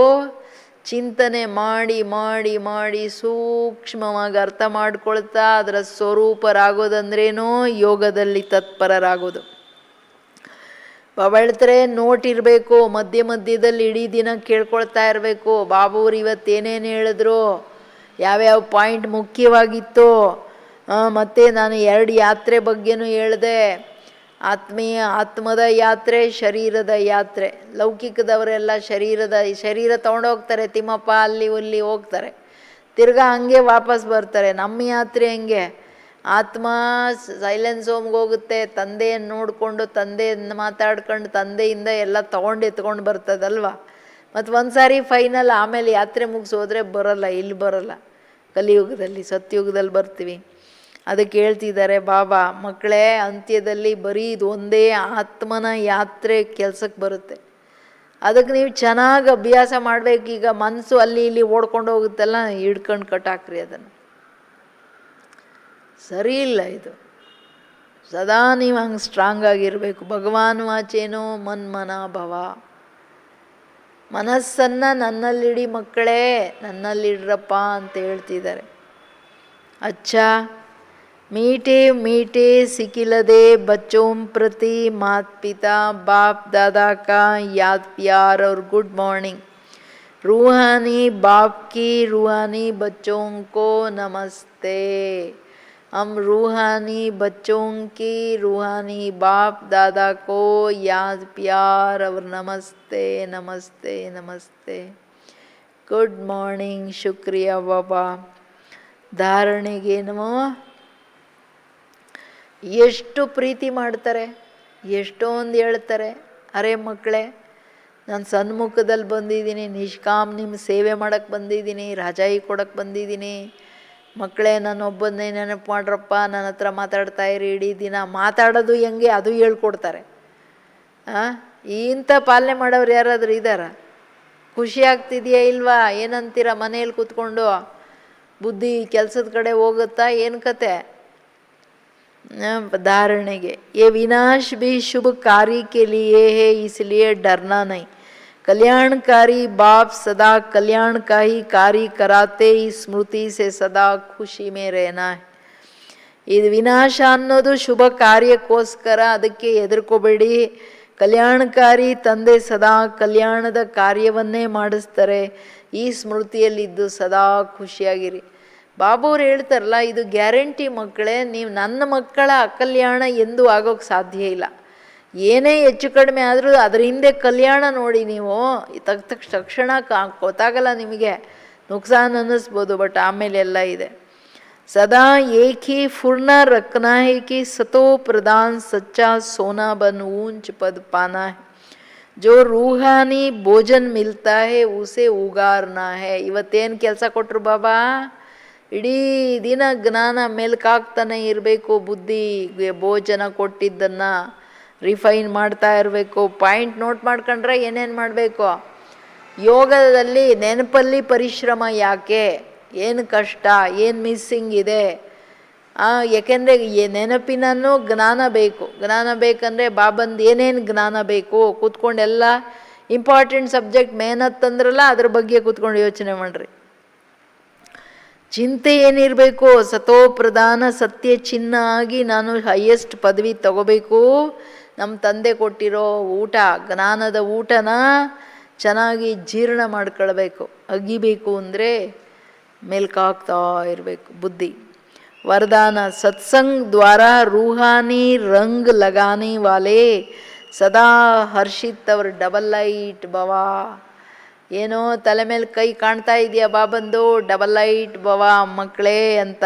ಚಿಂತನೆ ಮಾಡಿ ಸೂಕ್ಷ್ಮವಾಗಿ ಅರ್ಥ ಮಾಡ್ಕೊಳ್ತಾ ಅದರ ಸ್ವರೂಪರಾಗೋದಂದ್ರೇನೋ ಯೋಗದಲ್ಲಿ ತತ್ಪರರಾಗೋದು. ಬಾಬಾ ಹೇಳ್ತಾರೆ ನೋಟ್ ಇರಬೇಕು, ಮಧ್ಯದಲ್ಲಿ ಇಡೀ ದಿನ ಕೇಳ್ಕೊಳ್ತಾ ಇರಬೇಕು. ಬಾಬೂರು ಇವತ್ತೇನೇನು ಹೇಳಿದ್ರು, ಯಾವ್ಯಾವ ಪಾಯಿಂಟ್ ಮುಖ್ಯವಾಗಿತ್ತು. ಮತ್ತು ನಾನು 2 ಯಾತ್ರೆ ಬಗ್ಗೆನೂ ಹೇಳಿದೆ. ಆತ್ಮದ ಯಾತ್ರೆ, ಶರೀರದ ಯಾತ್ರೆ. ಲೌಕಿಕದವರೆಲ್ಲ ಶರೀರ ತೊಗೊಂಡೋಗ್ತಾರೆ, ತಿಮ್ಮಪ್ಪ ಅಲ್ಲಿ ಹೋಗ್ತಾರೆ, ತಿರ್ಗಾ ಹಂಗೆ ವಾಪಸ್ ಬರ್ತಾರೆ. ನಮ್ಮ ಯಾತ್ರೆ ಹಂಗೆ. ಆತ್ಮ ಸೈಲೆನ್ಸ್ ಹೋಮ್ಗೆ ಹೋಗುತ್ತೆ, ತಂದೆಯನ್ನು ನೋಡಿಕೊಂಡು ತಂದೆಯನ್ನು ಮಾತಾಡ್ಕೊಂಡು ತಂದೆಯಿಂದ ಎಲ್ಲ ಎತ್ಕೊಂಡು ಬರ್ತದಲ್ವ. ಮತ್ತು ಒಂದು ಸಾರಿ ಫೈನಲ್, ಆಮೇಲೆ ಯಾತ್ರೆ ಮುಗಿಸೋದ್ರೆ ಬರೋಲ್ಲ, ಇಲ್ಲಿ ಬರೋಲ್ಲ. ಕಲಿಯುಗದಲ್ಲಿ ಸತ್ಯುಗದಲ್ಲಿ ಬರ್ತೀವಿ. ಅದಕ್ಕೆ ಹೇಳ್ತಿದ್ದಾರೆ ಬಾಬಾ, ಮಕ್ಕಳೇ ಅಂತ್ಯದಲ್ಲಿ ಬರೀ ಇದು ಒಂದೇ ಆತ್ಮನ ಯಾತ್ರೆ ಕೆಲಸಕ್ಕೆ ಬರುತ್ತೆ. ಅದಕ್ಕೆ ನೀವು ಚೆನ್ನಾಗಿ ಅಭ್ಯಾಸ ಮಾಡಬೇಕು. ಈಗ ಮನಸ್ಸು ಅಲ್ಲಿ ಇಲ್ಲಿ ಓಡ್ಕೊಂಡು ಹೋಗುತ್ತಲ್ಲ, ಹಿಡ್ಕೊಂಡು ಕಟ್ಟಾಕ್ರಿ ಅದನ್ನು. ಸರಿ ಇಲ್ಲ ಇದು. ಸದಾ ನೀವು ಹಂಗೆ ಸ್ಟ್ರಾಂಗ್ ಆಗಿರಬೇಕು. ಭಗವಾನ್ ವಾಚೇನೋ ಮನ್ಮನ ಭವ. ಮನಸ್ಸನ್ನು ನನ್ನಲ್ಲಿಡಿ ಮಕ್ಕಳೇ, ನನ್ನಲ್ಲಿಡ್ರಪ್ಪ ಅಂತ ಹೇಳ್ತಿದ್ದಾರೆ. ಅಚ್ಚಾ, मीठे मीठे सिकिलदे बच्चों प्रति माता पिता बाप दादा का याद प्यार और गुड मॉर्निंग. रूहानी बाप की रूहानी बच्चों को नमस्ते. हम रूहानी बच्चों की रूहानी बाप दादा को याद प्यार और नमस्ते नमस्ते नमस्ते. Good morning. शुक्रिया बाबा. ಧಾರಣೆಗೇನೋ ಎಷ್ಟು ಪ್ರೀತಿ ಮಾಡ್ತಾರೆ, ಎಷ್ಟೊಂದು ಹೇಳ್ತಾರೆ. ಅರೆ ಮಕ್ಕಳೇ, ನಾನು ಸನ್ಮುಖದಲ್ಲಿ ಬಂದಿದ್ದೀನಿ, ನಿಷ್ಕಾಮ್ ನಿಮ್ಮ ಸೇವೆ ಮಾಡೋಕ್ಕೆ ಬಂದಿದ್ದೀನಿ, ರಾಜಾಯಿ ಕೊಡೋಕ್ಕೆ ಬಂದಿದ್ದೀನಿ. ಮಕ್ಕಳೇ, ನನ್ನೊಬ್ಬನ್ನೇ ನೆನಪು ಮಾಡ್ರಪ್ಪ, ನನ್ನ ಹತ್ರ ಮಾತಾಡ್ತಾ ಇರಿ ಇಡೀ ದಿನ. ಮಾತಾಡೋದು ಹೆಂಗೆ ಅದು ಹೇಳ್ಕೊಡ್ತಾರೆ. ಇಂಥ ಪಾಲನೆ ಮಾಡೋರು ಯಾರಾದರೂ ಇದ್ದಾರಾ? ಖುಷಿ ಆಗ್ತಿದೆಯಾ ಇಲ್ವಾ? ಏನಂತೀರ? ಮನೇಲಿ ಕೂತ್ಕೊಂಡು ಬುದ್ಧಿ ಕೆಲಸದ ಕಡೆ ಹೋಗುತ್ತಾ? ಏನು ಕತೆ? धारणेगे ये विनाश भी शुभ कार्य के लिए है, इसलिए डरना नहीं. कल्याणकारी बाप सदा कल्याण का ही कार्य कराते, इस स्मृति से सदा खुशी में रहना है. ಇದು ವಿನಾಶ ಅನ್ನೋದು ಶುಭ ಕಾರ್ಯಕ್ಕೋಸ್ಕರ, ಅದಕ್ಕೆ ಹೆದರ್ಕೋಬೇಡಿ. ಕಲ್ಯಾಣಕಾರಿ ತಂದೆ ಸದಾ ಕಲ್ಯಾಣದ ಕಾರ್ಯವನ್ನೇ ಮಾಡಿಸ್ತಾರೆ. ಈ ಸ್ಮೃತಿಯಲ್ಲಿದ್ದು ಸದಾ ಖುಷಿಯಾಗಿರಿ. ಬಾಬುವ್ರು ಹೇಳ್ತಾರಲ್ಲ, ಇದು ಗ್ಯಾರಂಟಿ ಮಕ್ಕಳೇ. ನೀವು ನನ್ನ ಮಕ್ಕಳ ಅಕಲ್ಯಾಣ ಎಂದೂ ಆಗೋಕ್ಕೆ ಸಾಧ್ಯ ಇಲ್ಲ. ಏನೇ ಹೆಚ್ಚು ಕಡಿಮೆ ಆದರೂ ಅದರ ಹಿಂದೆ ಕಲ್ಯಾಣ ನೋಡಿ. ನೀವು ತಕ್ಷಣ ಗೊತ್ತಾಗಲ್ಲ ನಿಮಗೆ, ನುಕ್ಸಾನ್ ಅನ್ನಿಸ್ಬೋದು, ಬಟ್ ಆಮೇಲೆ ಎಲ್ಲ ಇದೆ. ಸದಾ ಏಕ್ ಹಿ ಫುರ್ನ ರಖನಾ ಹೈ ಕಿ ಸತೋ ಪ್ರಧಾನ್ ಸಚ್ಚಾ ಸೋನಾ ಬನ್ ಊಂಚ್ ಪದ್ ಪಾನಾ ಹೈ. ಜೋ ರೂಹಾನಿ ಭೋಜನ್ ಮಿಲ್ತಾ ಹೈ ಉಸೆ ಉಗಾರ್ನಾ ಹೈ. ಇವತ್ತೇನು ಕೆಲಸ ಕೊಟ್ಟರು ಬಾಬಾ? ಇಡೀ ದಿನ ಜ್ಞಾನ ಮೆಲ್ಕಾಗ್ತಾನೆ ಇರಬೇಕು. ಬುದ್ಧಿ ಭೋಜನ ಕೊಟ್ಟಿದ್ದನ್ನು ರಿಫೈನ್ ಮಾಡ್ತಾ ಇರಬೇಕು. ಪಾಯಿಂಟ್ ನೋಟ್ ಮಾಡ್ಕೊಂಡ್ರೆ ಏನೇನು ಮಾಡಬೇಕು? ಯೋಗದಲ್ಲಿ ನೆನಪಲ್ಲಿ ಪರಿಶ್ರಮ ಯಾಕೆ? ಏನು ಕಷ್ಟ, ಏನು ಮಿಸ್ಸಿಂಗ್ ಇದೆ? ಯಾಕೆಂದರೆ ನೆನಪಿನೂ ಜ್ಞಾನ ಬೇಕು. ಜ್ಞಾನ ಬೇಕಂದರೆ ಬಾಬಂದು ಏನೇನು ಜ್ಞಾನ ಬೇಕು? ಕೂತ್ಕೊಂಡೆಲ್ಲ ಇಂಪಾರ್ಟೆಂಟ್ ಸಬ್ಜೆಕ್ಟ್ ಮೆಹನತ್ ಅಂದ್ರಲ್ಲ, ಅದ್ರ ಬಗ್ಗೆ ಕೂತ್ಕೊಂಡು ಯೋಚನೆ ಮಾಡಿರಿ. ಚಿಂತೆ ಏನಿರಬೇಕು? ಸತೋ ಪ್ರಧಾನ ಸತ್ಯ ಚಿನ್ನ ಆಗಿ ನಾನು ಹೈಯೆಸ್ಟ್ ಪದವಿ ತಗೋಬೇಕು. ನಮ್ಮ ತಂದೆ ಕೊಟ್ಟಿರೋ ಊಟ, ಜ್ಞಾನದ ಊಟನ ಚೆನ್ನಾಗಿ ಜೀರ್ಣ ಮಾಡ್ಕೊಳ್ಬೇಕು. ಅಗಿಬೇಕು ಅಂದರೆ ಮೇಲ್ಕಾಗ್ತಾ ಇರಬೇಕು ಬುದ್ಧಿ. ವರದಾನ ಸತ್ಸಂಗ್ ದ್ವಾರ ರೂಹಾನಿ ರಂಗ್ ಲಗಾನೆ ವಾಲೆ ಸದಾ ಹರ್ಷಿತ್ ಅವರ್ ಡಬಲ್ ಲೈಟ್ ಭವ. ಏನೋ ತಲೆ ಮೇಲೆ ಕೈ ಕಾಣ್ತಾ ಇದೆಯಾ ಬಾಬಂದು? ಡಬಲ್ ಲೈಟ್ ಭವ ಮಕ್ಕಳೇ ಅಂತ.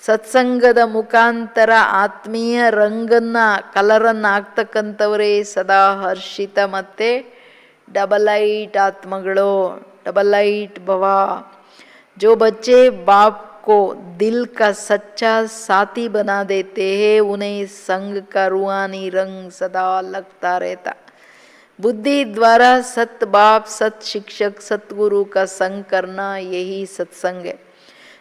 ಸತ್ಸಂಗದ ಮುಖಾಂತರ ಆತ್ಮೀಯ ರಂಗನ್ನು, ಕಲರನ್ನು ಆಗ್ತಕ್ಕಂಥವರೇ ಸದಾ ಹರ್ಷಿತ ಮತ್ತು ಡಬಲ್ ಲೈಟ್ ಆತ್ಮಗಳು. ಡಬಲ್ ಲೈಟ್ ಭವ. जो बच्चे बाप को दिल का सच्चा साथी बना देते हैं, उन्हें संग का रूहानी रंग सदा लगता रहता. बुद्धि द्वारा सत बाप, सत शिक्षक, सतगुरु का संग करना, यही सत्संग है.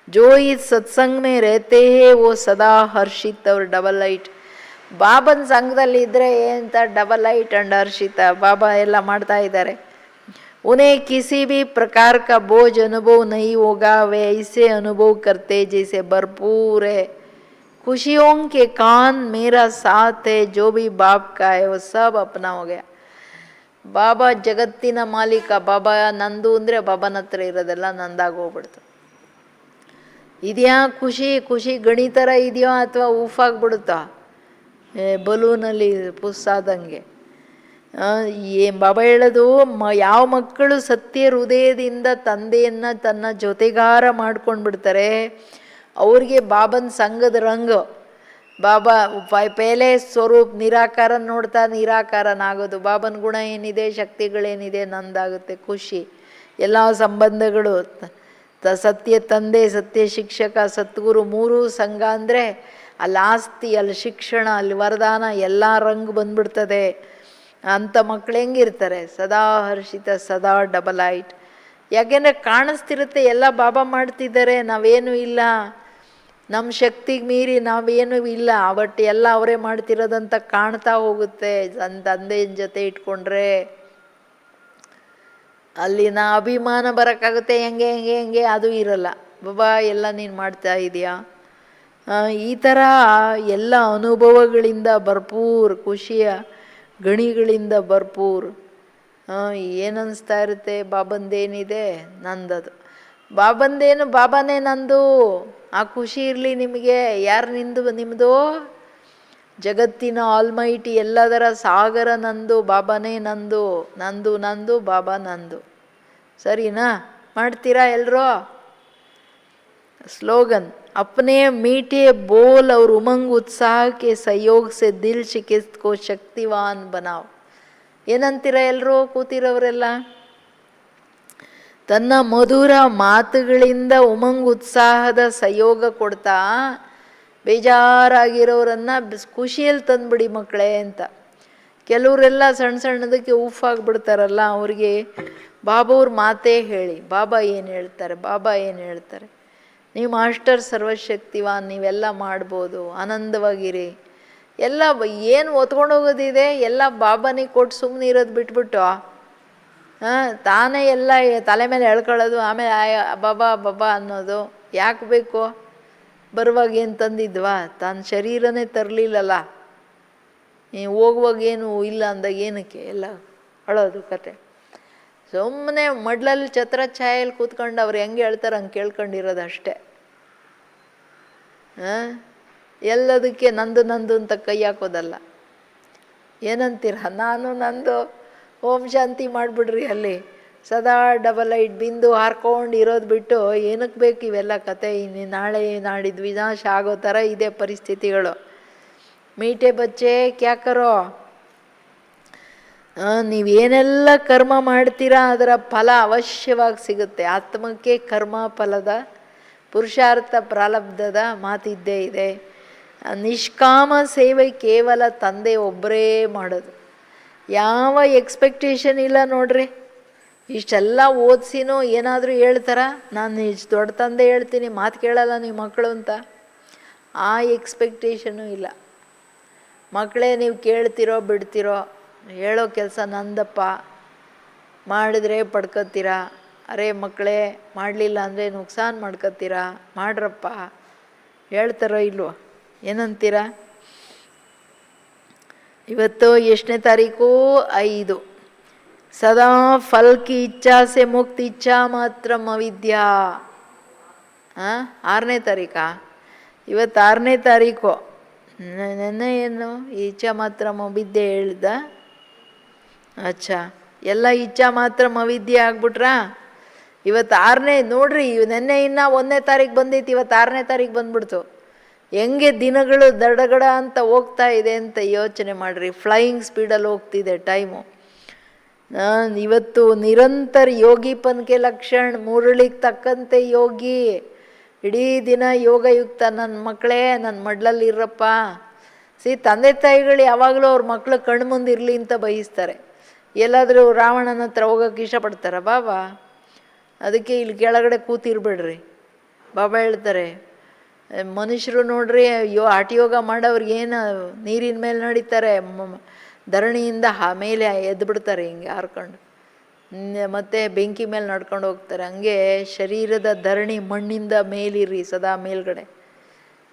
जो इस सत्संग में रहते हैं वो सदा हर्षित और डबल लाइट. ಬಾಬನ ಸಂಘದಲ್ಲಿ ಇದ್ದರೆ ಎಂತ ಡಬಲ್ ಲೈಟ್ ಅಂಡ್ ಹರ್ಷಿತ ಬಾಬಾ ಎಲ್ಲ ಮಾಡ್ತಾ ಇದ್ದಾರೆ. उन्हें किसी भी प्रकार का बोझ अनुभव नहीं होगा. वे ऐसे अनुभव करते जैसे भरपूर है. खुशियों के कान मेरा साथ है, जो भी बाप का है वो सब अपना हो गया. ಬಾಬಾ ಜಗತ್ತಿನ ಮಾಲೀಕ. ಬಾಬಾ ನಂದು ಅಂದರೆ ಬಾಬನ ಹತ್ರ ಇರೋದೆಲ್ಲ ನಂದಾಗಿ ಹೋಗ್ಬಿಡ್ತು. ಇದೆಯಾ ಖುಷಿ? ಖುಷಿ ಗಣಿ ಥರ ಇದೆಯೋ ಅಥವಾ ಊಫಾಗ್ಬಿಡುತ್ತಾ? ಬಲೂನಲ್ಲಿ ಪುಸ್ಸಾದಂಗೆ. ಬಾಬಾ ಹೇಳೋದು, ಯಾವ ಮಕ್ಕಳು ಸತ್ಯ ಹೃದಯದಿಂದ ತಂದೆಯನ್ನು ತನ್ನ ಜೊತೆಗಾರ ಮಾಡ್ಕೊಂಡು ಬಿಡ್ತಾರೆ ಅವ್ರಿಗೆ ಬಾಬನ ಸಂಘದ ರಂಗು. ಬಾಬಾ ಪೇಲೆ ಸ್ವರೂಪ್ ನಿರಾಕಾರ ನೋಡ್ತಾ ನಿರಾಕಾರನಾಗೋದು. ಬಾಬನ ಗುಣ ಏನಿದೆ, ಶಕ್ತಿಗಳೇನಿದೆ, ನಂದಾಗುತ್ತೆ ಖುಷಿ. ಎಲ್ಲ ಸಂಬಂಧಗಳು ಸತ್ಯ ತಂದೆ, ಸತ್ಯ ಶಿಕ್ಷಕ, ಸದ್ಗುರು ಮೂರೂ ಸಂಘ ಅಂದರೆ ಅಲ್ಲಿ ಆಸ್ತಿ, ಅಲ್ಲಿ ಶಿಕ್ಷಣ, ಅಲ್ಲಿ ವರದಾನ ಎಲ್ಲ ರಂಗು ಬಂದ್ಬಿಡ್ತದೆ. ಅಂಥ ಮಕ್ಳು ಹೆಂಗಿರ್ತಾರೆ? ಸದಾ ಹರ್ಷಿತ, ಸದಾ ಡಬಲ್ ಐಟ್. ಯಾಕೆಂದರೆ ಕಾಣಿಸ್ತಿರುತ್ತೆ ಎಲ್ಲ ಬಾಬಾ ಮಾಡ್ತಿದ್ದಾರೆ, ನಾವೇನೂ ಇಲ್ಲ, ನಮ್ಮ ಶಕ್ತಿಗೆ ಮೀರಿ ನಾವೇನೂ ಇಲ್ಲ, ಬಟ್ ಎಲ್ಲ ಅವರೇ ಮಾಡ್ತಿರೋದಂತ ಕಾಣ್ತಾ ಹೋಗುತ್ತೆ. ತಂದೆಯ ಜೊತೆ ಇಟ್ಕೊಂಡ್ರೆ ಅಲ್ಲಿನ ಅಭಿಮಾನ ಬರೋಕ್ಕಾಗುತ್ತೆ. ಹೆಂಗೆ ಹೆಂಗೆ ಹೆಂಗೆ ಅದು ಇರಲ್ಲ. ಬಾಬಾ ಎಲ್ಲ ನೀನು ಮಾಡ್ತಾ ಇದೆಯಾ. ಈ ಥರ ಎಲ್ಲ ಅನುಭವಗಳಿಂದ ಭರ್ಪೂರ್, ಖುಷಿಯ ಗಣಿಗಳಿಂದ ಭರ್ಪೂರ್. ಏನನ್ನಿಸ್ತಾ ಇರುತ್ತೆ? ಬಾಬಂದೇನಿದೆ ನಂದದು, ಬಾಬಂದೇನು ಬಾಬಾನೇ ನಂದು. ಆ ಖುಷಿ ಇರಲಿ ನಿಮಗೆ. ಯಾರು ನಿಮ್ಮದು? ಜಗತ್ತಿನ ಆಲ್ಮೈಟಿ, ಎಲ್ಲದರ ಸಾಗರ ನಂದು, ಬಾಬಾನೇ ನಂದು. ನಂದು ನಂದು ಬಾಬಾ ನಂದು. ಸರಿನಾ? ಮಾಡ್ತೀರಾ ಎಲ್ಲರೂ? ಸ್ಲೋಗನ್ अपने मीठे बोल और उमंग उत्साह के सहयोग से दिल शिकस्त को शक्तिवान बनाओ. ಏನಂತೀರ ಎಲ್ಲರೂ ಕೂತಿರೋರೆಲ್ಲ? ತನ್ನ ಮಧುರ ಮಾತುಗಳಿಂದ ಉಮಂಗ್ ಉತ್ಸಾಹದ ಸಹಯೋಗ ಕೊಡ್ತಾ ಬೇಜಾರಾಗಿರೋರನ್ನು ಖುಷಿಯಲ್ಲಿ ತಂದುಬಿಡಿ ಮಕ್ಕಳೇ ಅಂತ. ಕೆಲವರೆಲ್ಲ ಸಣ್ಣ ಸಣ್ಣದಕ್ಕೆ ಆಗಿಬಿಡ್ತಾರಲ್ಲ, ಅವ್ರಿಗೆ ಬಾಬಾವ್ರ ಮಾತೇ ಹೇಳಿ. ಬಾಬಾ ಏನು ಹೇಳ್ತಾರೆ, ಬಾಬಾ ಏನು ಹೇಳ್ತಾರೆ. ನೀವು ಮಾಸ್ಟರ್ ಸರ್ವಶಕ್ತಿವಾನ್, ನೀವೆಲ್ಲ ಮಾಡ್ಬೋದು, ಆನಂದವಾಗಿರಿ. ಎಲ್ಲ ಏನು ಒತ್ಕೊಂಡು ಹೋಗೋದಿದೆ ಎಲ್ಲ ಬಾಬಾನಿಗೆ ಕೊಟ್ಟು ಸುಮ್ಮನೆ ಇರೋದು ಬಿಟ್ಬಿಟ್ಟು ತಾನೇ ಎಲ್ಲ ತಲೆ ಮೇಲೆ ಎಳ್ಕೊಳ್ಳೋದು, ಆಮೇಲೆ ಬಾಬಾ ಬಾಬಾ ಅನ್ನೋದು ಯಾಕೆ ಬೇಕು? ಬರುವಾಗ ಏನು ತಂದಿದ್ವಾ? ತನ್ನ ಶರೀರನೇ ತರಲಿಲ್ಲಲ್ಲ, ಹೋಗುವಾಗ ಏನು ಇಲ್ಲ ಅಂದಾಗ ಏನಕ್ಕೆ ಎಲ್ಲ ಅಳೋದು ಕತೆ? ಸುಮ್ಮನೆ ಮಡ್ಲಲ್ಲಿ ಛತ್ರ ಛಾಯಲ್ಲಿ ಕೂತ್ಕೊಂಡು ಅವ್ರು ಹೆಂಗೆ ಹೇಳ್ತಾರೆ ಹಂಗೆ ಕೇಳ್ಕೊಂಡಿರೋದು ಅಷ್ಟೇ. ಎಲ್ಲದಕ್ಕೆ ನಂದು ನಂದು ಅಂತ ಕೈ ಹಾಕೋದಲ್ಲ. ಏನಂತೀರ? ನಾನು ನಂದು ಓಂ ಶಾಂತಿ ಮಾಡಿಬಿಡ್ರಿ. ಅಲ್ಲಿ ಸದಾ ಡಬಲ್ ಐಟ್ ಬಿಂದು ಹಾರ್ಕೊಂಡು ಇರೋದು ಬಿಟ್ಟು ಏನಕ್ಕೆ ಬೇಕು ಇವೆಲ್ಲ ಕತೆ? ಇನ್ನು ನಾಳೆ ನಾಡಿದ್ದು ವಿನಾಶ ಆಗೋ ಥರ ಇದೆ ಪರಿಸ್ಥಿತಿಗಳು. ಮೀಟೆ ಬಚ್ಚೆ ಕ್ಯಾಕರೋ, ನೀವೇನೆಲ್ಲ ಕರ್ಮ ಮಾಡ್ತೀರಾ ಅದರ ಫಲ ಅವಶ್ಯವಾಗಿ ಸಿಗುತ್ತೆ. ಆತ್ಮಕ್ಕೆ ಕರ್ಮ ಫಲದ ಪುರುಷಾರ್ಥ ಪ್ರಾರಬ್ಧದ ಮಾತಿದ್ದೇ ಇದೆ. ನಿಷ್ಕಾಮ ಸೇವೆ ಕೇವಲ ತಂದೆ ಒಬ್ಬರೇ ಮಾಡೋದು. ಯಾವ ಎಕ್ಸ್ಪೆಕ್ಟೇಷನ್ ಇಲ್ಲ ನೋಡ್ರಿ. ಇಷ್ಟೆಲ್ಲ ಓದಿಸಿನೂ ಏನಾದರೂ ಹೇಳ್ತಾರ? ನಾನು ಇಷ್ಟು ದೊಡ್ಡ ತಂದೆ ಹೇಳ್ತೀನಿ, ಮಾತು ಕೇಳಲ್ಲ ನೀವು ಮಕ್ಕಳು ಅಂತ. ಆ ಎಕ್ಸ್ಪೆಕ್ಟೇಷನು ಇಲ್ಲ. ಮಕ್ಕಳೇ ನೀವು ಕೇಳ್ತಿರೋ ಬಿಡ್ತಿರೋ, ಹೇಳೋ ಕೆಲಸ ನಂದಪ್ಪ, ಮಾಡಿದ್ರೆ ಪಡ್ಕೊತೀರಾ. ಅರೇ ಮಕ್ಕಳೇ ಮಾಡಲಿಲ್ಲ ಅಂದರೆ ನುಕ್ಸಾನ್ ಮಾಡ್ಕೊತೀರಾ, ಮಾಡ್ರಪ್ಪ ಹೇಳ್ತಾರೋ ಇಲ್ವೋ? ಏನಂತೀರ? ಇವತ್ತು ಎಷ್ಟನೇ ತಾರೀಕು? 5. ಸದಾ ಫಲ್ ಕಿ ಇಚ್ಛಾ ಸೆ ಮುಕ್ತ ಇಚ್ಛಾ ಮಾತ್ರ ಅವಿದ್ಯಾ. 6ನೇ ತಾರೀಕಾ? ಇವತ್ತು 6ನೇ ತಾರೀಕು. ನೆನ್ನೆ ಏನು ಇಚ್ಛಾ ಮಾತ್ರ ಅವಿದ್ಯೆ ಹೇಳ್ದ? ಅಚ್ಚಾ, ಎಲ್ಲ ಇಚ್ಛಾ ಮಾತ್ರ ಅವಿದ್ಯೆ ಆಗ್ಬಿಟ್ರಾ? ಇವತ್ತು 6ನೇ ನೋಡ್ರಿ. ನೆನ್ನೆ ಇನ್ನು 1ನೇ ತಾರೀಕು ಬಂದಿತ್ತು, ಇವತ್ತು 6ನೇ ತಾರೀಕು ಬಂದ್ಬಿಡ್ತು. ಹೆಂಗೆ ದಿನಗಳು ದಡಗಡ ಅಂತ ಹೋಗ್ತಾ ಇದೆ ಅಂತ ಯೋಚನೆ ಮಾಡಿರಿ. ಫ್ಲೈಯಿಂಗ್ ಸ್ಪೀಡಲ್ಲಿ ಹೋಗ್ತಿದೆ ಟೈಮು. ಇವತ್ತು ನಿರಂತರ ಯೋಗಿ ಪನ್ಕೆ ಲಕ್ಷಣ, ಮುರಳಿಗೆ ತಕ್ಕಂತೆ ಯೋಗಿ. ಇಡೀ ದಿನ ಯೋಗಯುಕ್ತ. ನನ್ನ ಮಕ್ಕಳೇ ನನ್ನ ಮಡ್ಲಲ್ಲಿ ಇರಪ್ಪ. ತಂದೆ ತಾಯಿಗಳು ಯಾವಾಗಲೂ ಅವ್ರ ಮಕ್ಕಳು ಕಣ್ಣು ಮುಂದೆ ಇರಲಿ ಅಂತ ಬಯಸ್ತಾರೆ. ಎಲ್ಲಾದರೂ ರಾವಣನ ಹತ್ರ ಹೋಗೋಕ್ಕೆ ಇಷ್ಟಪಡ್ತಾರ ಬಾಬಾ? ಅದಕ್ಕೆ ಇಲ್ಲಿ ಕೆಳಗಡೆ ಕೂತಿರ್ಬೇಡ್ರಿ. ಬಾಬಾ ಹೇಳ್ತಾರೆ, ಮನುಷ್ಯರು ನೋಡ್ರಿ ಹಠಯೋಗ ಮಾಡೋವ್ರಿಗೆ ಏನು ನೀರಿನ ಮೇಲೆ ನಡೀತಾರೆ, ಧರಣಿಯಿಂದ ಮೇಲೆ ಎದ್ದು ಬಿಡ್ತಾರೆ ಹಿಂಗೆ ಹಾರ್ಕೊಂಡು, ಮತ್ತು ಬೆಂಕಿ ಮೇಲೆ ನಡ್ಕೊಂಡು ಹೋಗ್ತಾರೆ. ಹಂಗೆ ಶರೀರದ ಧರಣಿ ಮಣ್ಣಿಂದ ಮೇಲಿರ್ರಿ, ಸದಾ ಮೇಲ್ಗಡೆ.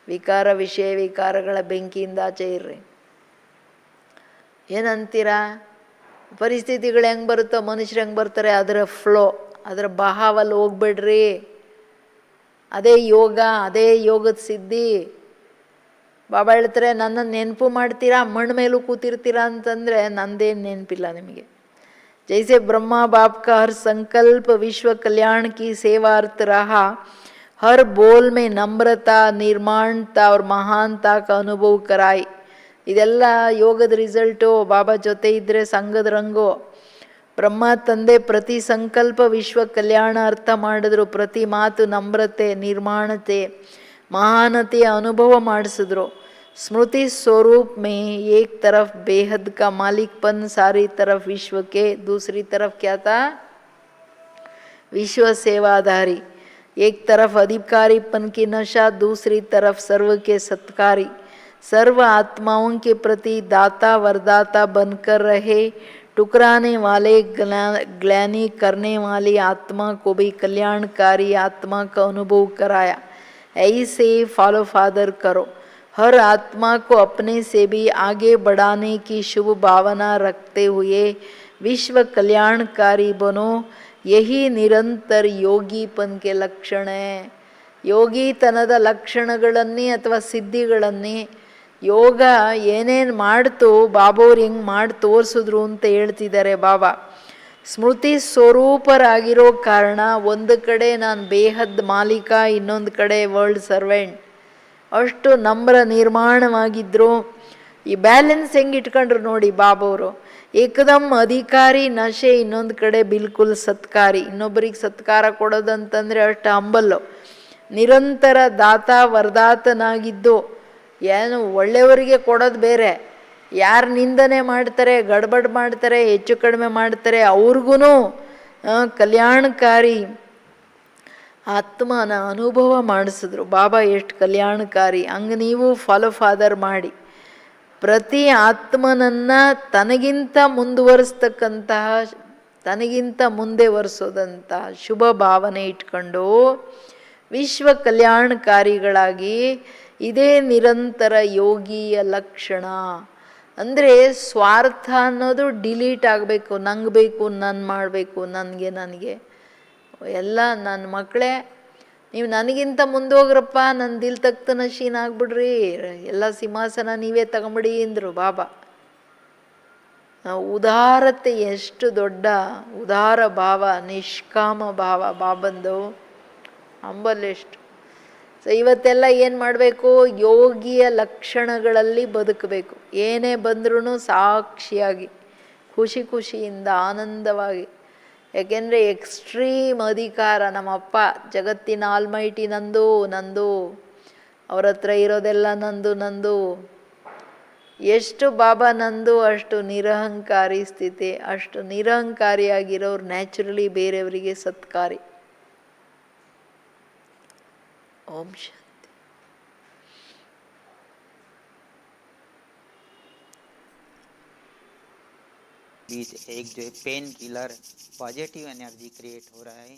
ವಿಕಾರ ವಿಷಯ ವಿಕಾರಗಳ ಬೆಂಕಿಯಿಂದ ಆಚೆ ಇರ್ರಿ. ಏನಂತೀರಾ? ಪರಿಸ್ಥಿತಿಗಳು ಹೆಂಗೆ ಬರುತ್ತೋ ಮನುಷ್ಯರು ಹೆಂಗೆ ಬರ್ತಾರೆ ಅದರ ಫ್ಲೋ, ಅದರ ಬಹಾವಲ್ಲಿ ಹೋಗ್ಬೇಡ್ರಿ. ಅದೇ ಯೋಗ, ಅದೇ ಯೋಗದ ಸಿದ್ಧಿ. ಬಾಬಾ ಹೇಳ್ತಾರೆ, ನನ್ನನ್ನು ನೆನಪು ಮಾಡ್ತೀರಾ, ಮಣ್ಣು ಮೇಲೂ ಕೂತಿರ್ತೀರಾ ಅಂತಂದರೆ ನಂದೇನು ನೆನಪಿಲ್ಲ ನಿಮಗೆ. ಜೈಸೆ ಬ್ರಹ್ಮ बाप का हर संकल्प विश्व कल्याण की सेवार्थ रहा, हर बोल में नम्रता, निर्माणता और महानता का अनुभव कराई. ಇದೆಲ್ಲ ಯೋಗದ ರಿಸಲ್ಟು. ಬಾಬಾ ಜೊತೆ ಇದ್ದರೆ ಸಂಘದ ರಂಗು. ಬ್ರಹ್ಮ ತಂದೆ ಪ್ರತಿ ಸಂಕಲ್ಪ ವಿಶ್ವ ಕಲ್ಯಾಣ ಅರ್ಥ ಮಾಡಿದ್ರು, ಪ್ರತಿ ಮಾತು ನಮ್ರತೆ, ನಿರ್ಮಾಣತೆ, ಮಹಾನತೆಯ ಅನುಭವ ಮಾಡಿಸಿದ್ರು. स्मृति स्वरूप में एक तरफ बेहद का मालिकपन, सारी तरफ विश्व के, दूसरी तरफ क्या था? विश्व सेवाधारी. एक तरफ अधिकारीपन की नशा, दूसरी तरफ सर्व के सत्कारी, सर्व आत्माओं के प्रति दाता वरदाता बनकर रहे, टुकराने वाले ग्लानि करने वाली आत्मा को भी कल्याणकारी आत्मा का अनुभव कराया. ऐसे फॉलो फादर करो, हर आत्मा को अपने से भी आगे बढ़ाने की शुभ भावना रखते हुए विश्व कल्याणकारी बनो. यही निरंतर योगीपन के लक्षण है. ಯೋಗಿತನದ ಲಕ್ಷಣಗಳನ್ನೇ ಅಥವಾ ಸಿದ್ಧಿಗಳನ್ನೇ ಯೋಗ ಏನೇನು ಮಾಡ್ತು, ಬಾಬಾವ್ರು ಹೆಂಗೆ ಮಾಡಿ ತೋರಿಸಿದ್ರು ಅಂತ ಹೇಳ್ತಿದ್ದಾರೆ ಬಾಬಾ. ಸ್ಮೃತಿ ಸ್ವರೂಪರಾಗಿರೋ ಕಾರಣ ಒಂದು ಕಡೆ ನಾನು ಬೇಹದ್ ಮಾಲೀಕ, ಇನ್ನೊಂದು ಕಡೆ ವರ್ಲ್ಡ್ ಸರ್ವೆಂಟ್, ಅಷ್ಟು ನಮ್ರ ನಿರ್ಮಾಣವಾಗಿದ್ದರು. ಈ ಬ್ಯಾಲೆನ್ಸ್ ಹೆಂಗೆ ಇಟ್ಕೊಂಡ್ರು ನೋಡಿ ಬಾಬಾವರು. ಏಕದಮ್ ಅಧಿಕಾರಿ ನಶೆ, ಇನ್ನೊಂದು ಕಡೆ ಬಿಲ್ಕುಲ್ ಸತ್ಕಾರಿ. ಇನ್ನೊಬ್ಬರಿಗೆ ಸತ್ಕಾರ ಕೊಡೋದಂತಂದರೆ ಅಷ್ಟು ಹಂಬಲ್ಲು. ನಿರಂತರ ದಾತ ವರದಾತನಾಗಿದ್ದು, ಏನು ಒಳ್ಳೆಯವರಿಗೆ ಕೊಡೋದು ಬೇರೆ, ಯಾರು ನಿಂದನೆ ಮಾಡ್ತಾರೆ, ಗಡ್ಬಡ್ ಮಾಡ್ತಾರೆ, ಹೆಚ್ಚು ಕಡಿಮೆ ಮಾಡ್ತಾರೆ, ಅವ್ರಿಗೂ ಕಲ್ಯಾಣಕಾರಿ ಆತ್ಮನ ಅನುಭವ ಮಾಡಿಸಿದ್ರು ಬಾಬಾ. ಎಷ್ಟು ಕಲ್ಯಾಣಕಾರಿ. ಹಂಗೆ ನೀವು ಫಾಲೋ ಫಾದರ್ ಮಾಡಿ. ಪ್ರತಿ ಆತ್ಮನನ್ನು ತನಗಿಂತ ಮುಂದುವರಿಸ್ತಕ್ಕಂತಹ, ತನಗಿಂತ ಮುಂದೆ ಒರೆಸೋದಂತಹ ಶುಭ ಭಾವನೆ ಇಟ್ಕೊಂಡು ವಿಶ್ವ ಕಲ್ಯಾಣಕಾರಿಗಳಾಗಿ, ಇದೇ ನಿರಂತರ ಯೋಗಿಯ ಲಕ್ಷಣ. ಅಂದರೆ ಸ್ವಾರ್ಥ ಅನ್ನೋದು ಡಿಲೀಟ್ ಆಗಬೇಕು. ನಂಗೆ ಬೇಕು, ನಾನು ಮಾಡಬೇಕು, ನನಗೆ ಎಲ್ಲ ನನ್ನ ಮಕ್ಕಳೇ, ನೀವು ನನಗಿಂತ ಮುಂದೋಗ್ರಪ್ಪ, ನನ್ನ ದಿಲ್ ತಕ್ತ ನಶೀನ್ ಆಗ್ಬಿಡ್ರಿ, ಎಲ್ಲ ಸಿಂಹಾಸನ ನೀವೇ ತಗೊಂಬಿಡಿ ಅಂದರು ಬಾಬಾ. ಉದಾರತೆ ಎಷ್ಟು ದೊಡ್ಡ ಉದಾರ ಭಾವ, ನಿಷ್ಕಾಮ ಭಾವ ಬಾಬಂದು ಅಂಬಲ್ಲೆಷ್ಟು. ಸೊ ಇವತ್ತೆಲ್ಲ ಏನು ಮಾಡಬೇಕು? ಯೋಗಿಯ ಲಕ್ಷಣಗಳಲ್ಲಿ ಬದುಕಬೇಕು. ಏನೇ ಬಂದ್ರೂ ಸಾಕ್ಷಿಯಾಗಿ, ಖುಷಿಯಿಂದ, ಆನಂದವಾಗಿ. ಯಾಕೆಂದರೆ ಎಕ್ಸ್ಟ್ರೀಮ್ ಅಧಿಕಾರ. ನಮ್ಮಪ್ಪ ಜಗತ್ತಿನ ಆಲ್ಮೈಟಿ ನಂದು, ಅವ್ರ ಹತ್ರ ಇರೋದೆಲ್ಲ ನಂದು. ಎಷ್ಟು ಬಾಬಾ ನಂದು, ಅಷ್ಟು ನಿರಹಂಕಾರಿ ಸ್ಥಿತಿ. ಅಷ್ಟು ನಿರಹಂಕಾರಿಯಾಗಿರೋರು ನ್ಯಾಚುರಲಿ ಬೇರೆಯವರಿಗೆ ಸತ್ಕಾರಿ. ಓಂ ಶಾಂತಿ. बीच एक जो pain killer positive energy create हो रहा है.